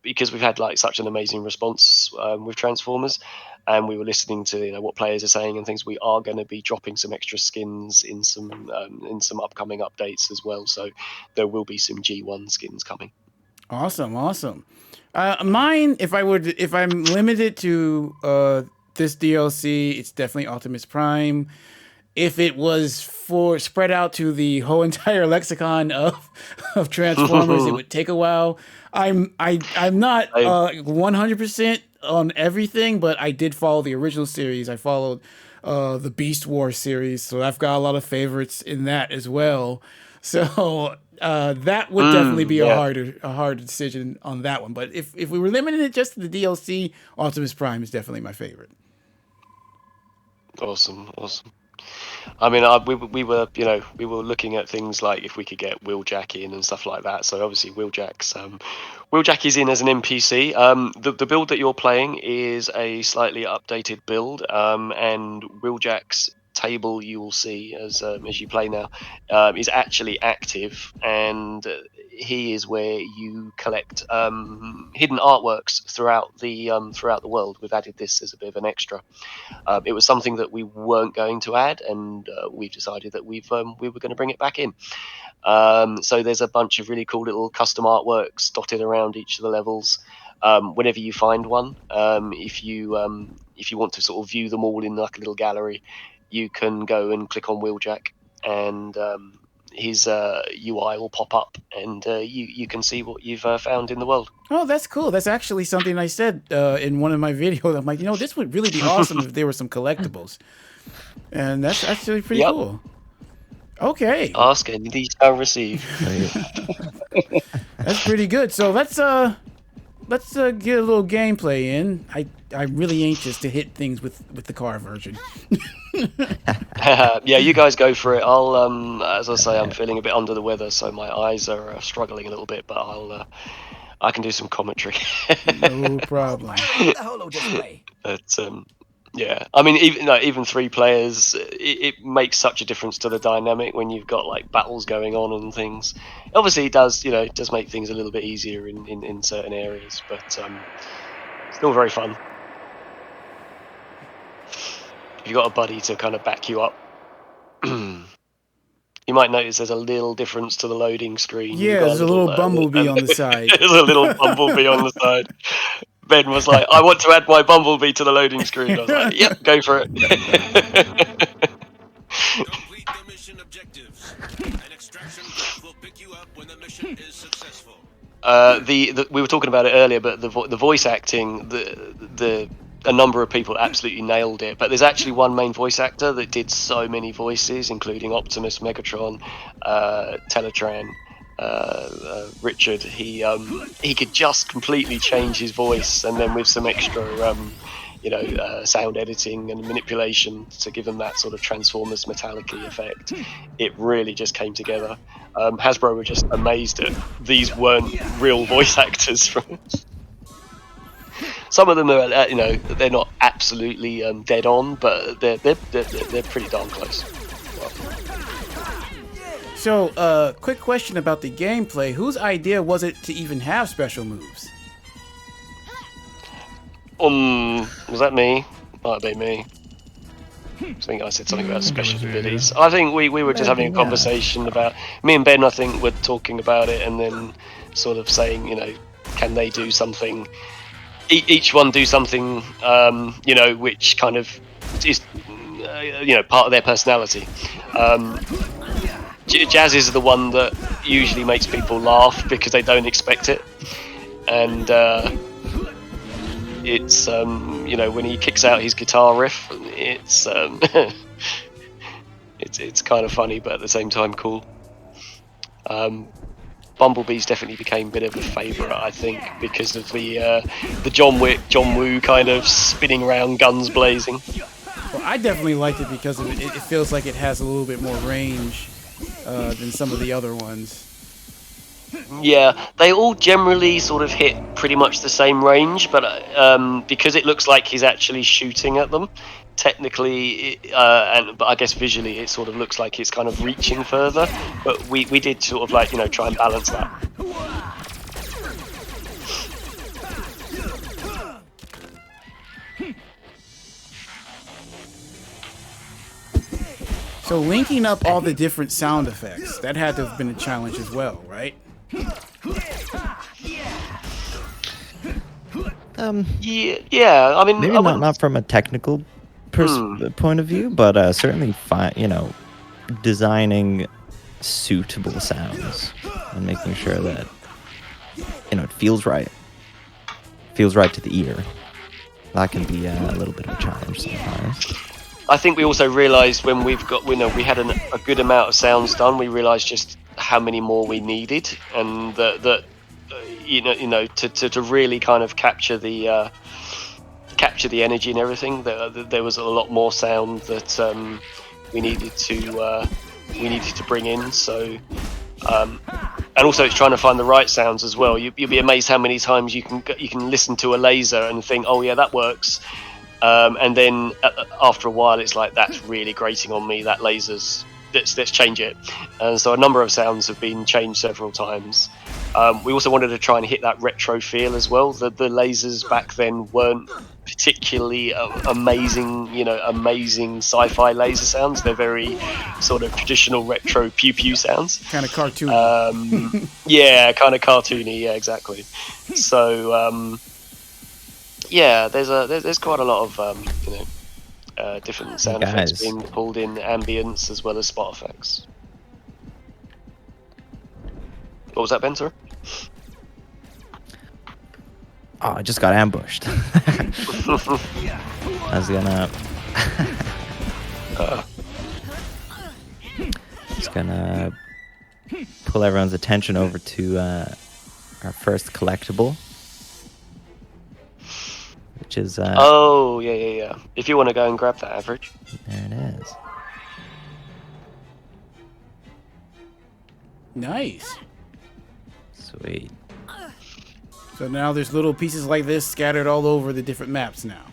because we've had like such an amazing response with Transformers, and we were listening to what players are saying and things. We are going to be dropping some extra skins in some upcoming updates as well. So there will be some G1 skins coming. Awesome. Mine, if I'm limited to this DLC, it's definitely Optimus Prime. If it was for spread out to the whole entire lexicon of Transformers, it would take a while. I'm not 100% on everything, but I did follow the original series. I followed the Beast Wars series, so I've got a lot of favorites in that as well. So that would definitely be a hard decision on that one. But if we were limiting it just to the DLC, Optimus Prime is definitely my favorite. Awesome. I mean, we were looking at things like if we could get Wheeljack in and stuff like that. So obviously Wheeljack is in as an NPC. The build that you're playing is a slightly updated build, and Wheeljack's table you will see as you play now is actually active, and he is where you collect hidden artworks throughout the world. We've added this as a bit of an extra. It was something that we weren't going to add, and we've decided that we were going to bring it back in. So there's a bunch of really cool little custom artworks dotted around each of the levels. Whenever you find one, if you want to sort of view them all in like a little gallery, you can go and click on Wheeljack, and his UI will pop up, and you can see what you've found in the world. Oh, that's cool. That's actually something I said in one of my videos. I'm like, this would really be awesome if there were some collectibles. And that's actually pretty cool. Okay. Ask and these shall receive. That's pretty good. So let's get a little gameplay in. I'm really anxious to hit things with the car version. Yeah, you guys go for it. I'll as I say, I'm feeling a bit under the weather, so my eyes are struggling a little bit, but I can do some commentary. No problem. But yeah, I mean, even 3 players, it makes such a difference to the dynamic when you've got like battles going on and things. Obviously, it does make things a little bit easier in certain areas, but still very fun. If you've got a buddy to kind of back you up, you might notice there's a little difference to the loading screen. Yeah, there's a little bumblebee on the side. There's a little bumblebee on the side. Ben was like, I want to add my bumblebee to the loading screen. I was like, yep, go for it. Complete the mission objectives. An extraction truck will pick you up when the mission is successful. We were talking about it earlier, but the voice acting, a number of people absolutely nailed it. But there's actually one main voice actor that did so many voices, including Optimus, Megatron, Teletran, Richard. He could just completely change his voice, and then with some extra sound editing and manipulation to give him that sort of Transformers metallic-y effect, it really just came together. Hasbro were just amazed at these weren't real voice actors. From some of them are, they're not absolutely dead on, but they're pretty darn close. So, quick question about the gameplay. Whose idea was it to even have special moves? Was that me? Might have been me. I think I said something about special abilities. I think we were just having a conversation about, me and Ben, I think, were talking about it, and then sort of saying, can they do something, each one do something, which kind of is, part of their personality. Jazz is the one that usually makes people laugh because they don't expect it, and it's when he kicks out his guitar riff, it's it's kind of funny, but at the same time cool. Bumblebee's definitely became a bit of a favourite, I think, because of the John Woo kind of spinning around, guns blazing. Well, I definitely liked it because of it feels like it has a little bit more range than some of the other ones. Yeah, they all generally sort of hit pretty much the same range, but because it looks like he's actually shooting at them, technically, but I guess visually it sort of looks like it's kind of reaching further. But we did sort of like, you know, try and balance that. So linking up all the different sound effects, that had to have been a challenge as well, right? Yeah. I mean, Maybe not from a technical point of view, but certainly, you know, designing suitable sounds and making sure that, you know, it feels right to the ear. That can be a little bit of a challenge sometimes. I think we also realised when we had a good amount of sounds done, we realised just how many more we needed, and that to really kind of capture the energy and everything. There was a lot more sound that we needed to bring in. So, and also it's trying to find the right sounds as well. You'll be amazed how many times you can listen to a laser and think, oh yeah, that works. And then after a while, it's like, that's really grating on me. That laser's, let's change it. And so a number of sounds have been changed several times. We also wanted to try and hit that retro feel as well. The lasers back then weren't particularly amazing sci-fi laser sounds. They're very sort of traditional retro pew pew sounds. Kind of cartoony. Yeah, kind of cartoony. Yeah, exactly. So. Yeah, there's quite a lot of different sound effects being pulled in, ambience as well as spot effects. What was that, Ben? Sorry? Oh, I just got ambushed. I was gonna just gonna pull everyone's attention over to our first collectible. Which is oh yeah. If you want to go and grab that, Average. There it is. Nice. Sweet. So now there's little pieces like this scattered all over the different maps now.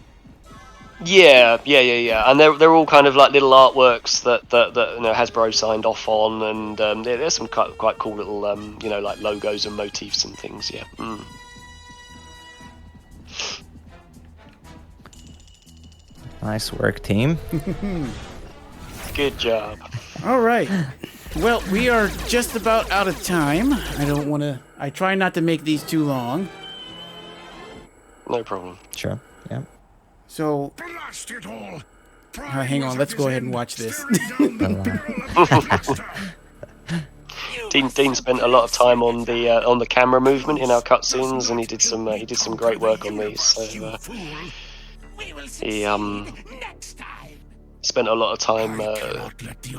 Yeah. And they're all kind of like little artworks that Hasbro signed off on, and there's some quite cool little like logos and motifs and things. Yeah. Mm. Nice work, team. Good job. All right. Well, we are just about out of time. I try not to make these too long. No problem. Sure. Yeah. So, hang on. Let's go ahead and watch this. Dean spent a lot of time on the camera movement in our cutscenes, and he did some great work on these. So he spent a lot of time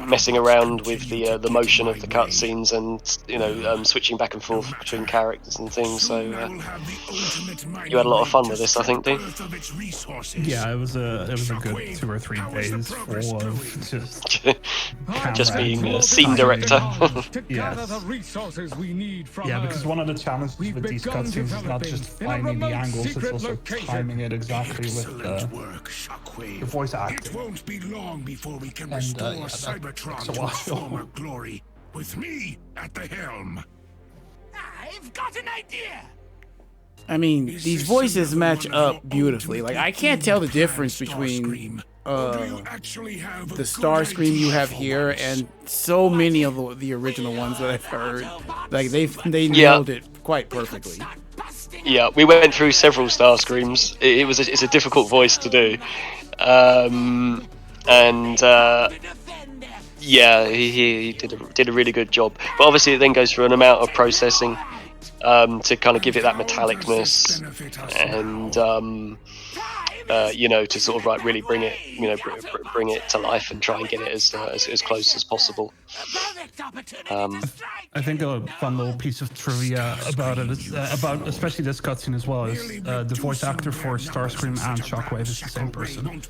messing around with the motion of the cutscenes and switching back and forth between characters and things. So you had a lot of fun with this, I think, Dean. Yeah, it was a good 2 or 3 days full of just being scene director. Yes. Yeah, because one of the challenges with these cutscenes is not just finding the angles, it's also timing it exactly with the voice acting. It won't be long before we can restore Cybertron to its former glory, with me at the helm. I've got an idea. I mean, these voices match up beautifully. Like, I can't tell the difference between the Starscream you have here and so many of the original ones that I've heard. Like, they nailed it quite perfectly. Yeah, we went through several Starscreams. It's a difficult voice to do. Yeah, he did a really good job. But obviously, it then goes through an amount of processing to kind of give it that metallicness, and to sort of like really bring it to life and try and get it as close as possible. I think a fun little piece of trivia about it is about especially this cutscene as well is the voice actor for Starscream and Shockwave is the same person.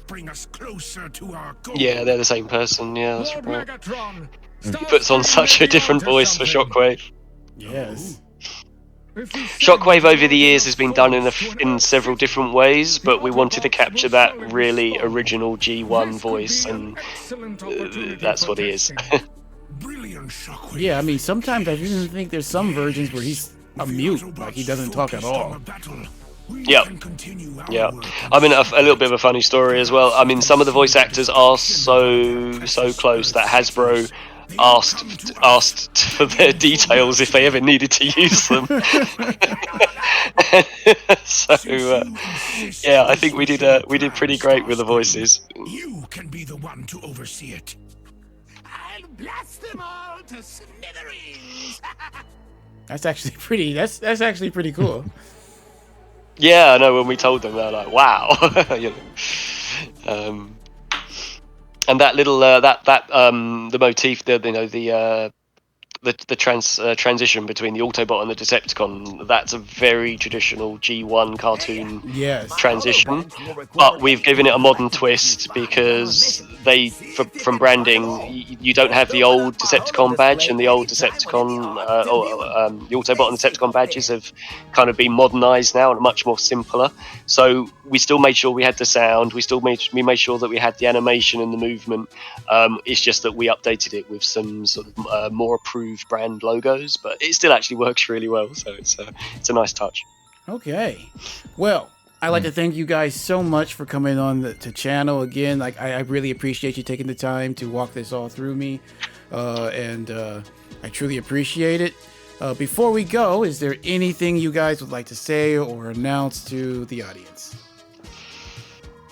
Yeah, they're the same person. Yeah, that's right. He puts on such a different voice for Shockwave. Yes. Shockwave over the years has been done in several different ways, but we wanted to capture that really original G1 voice, and that's what he is. Brilliant Shockwave. Yeah, I mean, sometimes I even think there's some versions where he's a mute, like he doesn't talk at all. Yeah. Yeah. I mean, a little bit of a funny story as well. I mean, some of the voice actors are so close that Hasbro asked for their details if they ever needed to use them. So yeah, I think we did pretty great with the voices. You can be the one to oversee it. I'll blast them all to smithereens. That's actually pretty. That's actually pretty cool. Yeah, I know. When we told them, they're like, "Wow," you know. And that little the motif, the transition between the Autobot and the Decepticon, that's a very traditional G1 cartoon Yes. transition, but we've given it a modern twist because from branding, you don't have the old Decepticon badge, and the old Decepticon the Autobot and Decepticon badges have kind of been modernized now and much more simpler. So we still made sure we had the sound, we made sure that we had the animation and the movement. It's just that we updated it with some sort of more approved brand logos, but it still actually works really well, so it's a nice touch. Okay. Well, I'd like to thank you guys so much for coming on the channel again. Like, I really appreciate you taking the time to walk this all through me, and I truly appreciate it. Before we go, is there anything you guys would like to say or announce to the audience?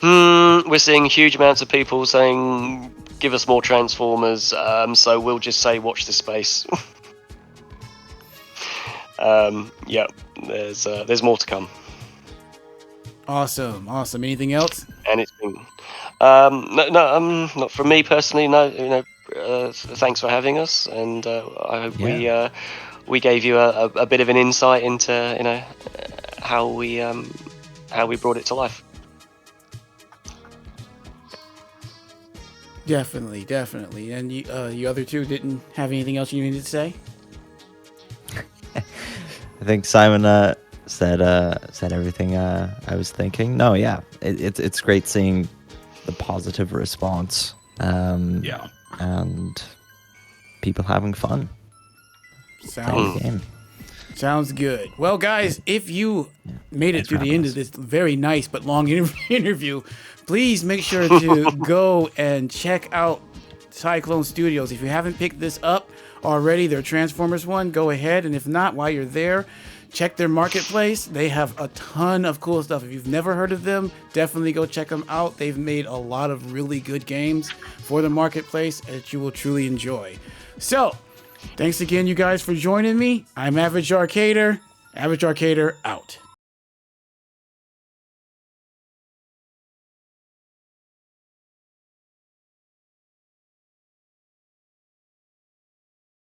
We're seeing huge amounts of people saying, give us more Transformers, so we'll just say watch this space. Yeah, there's more to come. Awesome. Anything else? And it's been not from me personally. No, you know, thanks for having us, and I hope we gave you a bit of an insight into, you know, how we brought it to life. Definitely. And you other two didn't have anything else you needed to say? I think Simon said everything I was thinking. No, yeah, it's great seeing the positive response. And people having fun. Sounds good. Well, guys, if you made it through the end of this very nice but long interview, please make sure to go and check out Syclone Studios. If you haven't picked this up already, their Transformers one, go ahead. And if not, while you're there, check their marketplace. They have a ton of cool stuff. If you've never heard of them, definitely go check them out. They've made a lot of really good games for the marketplace that you will truly enjoy. So, thanks again, you guys, for joining me. I'm Average Arcader. Average Arcader out.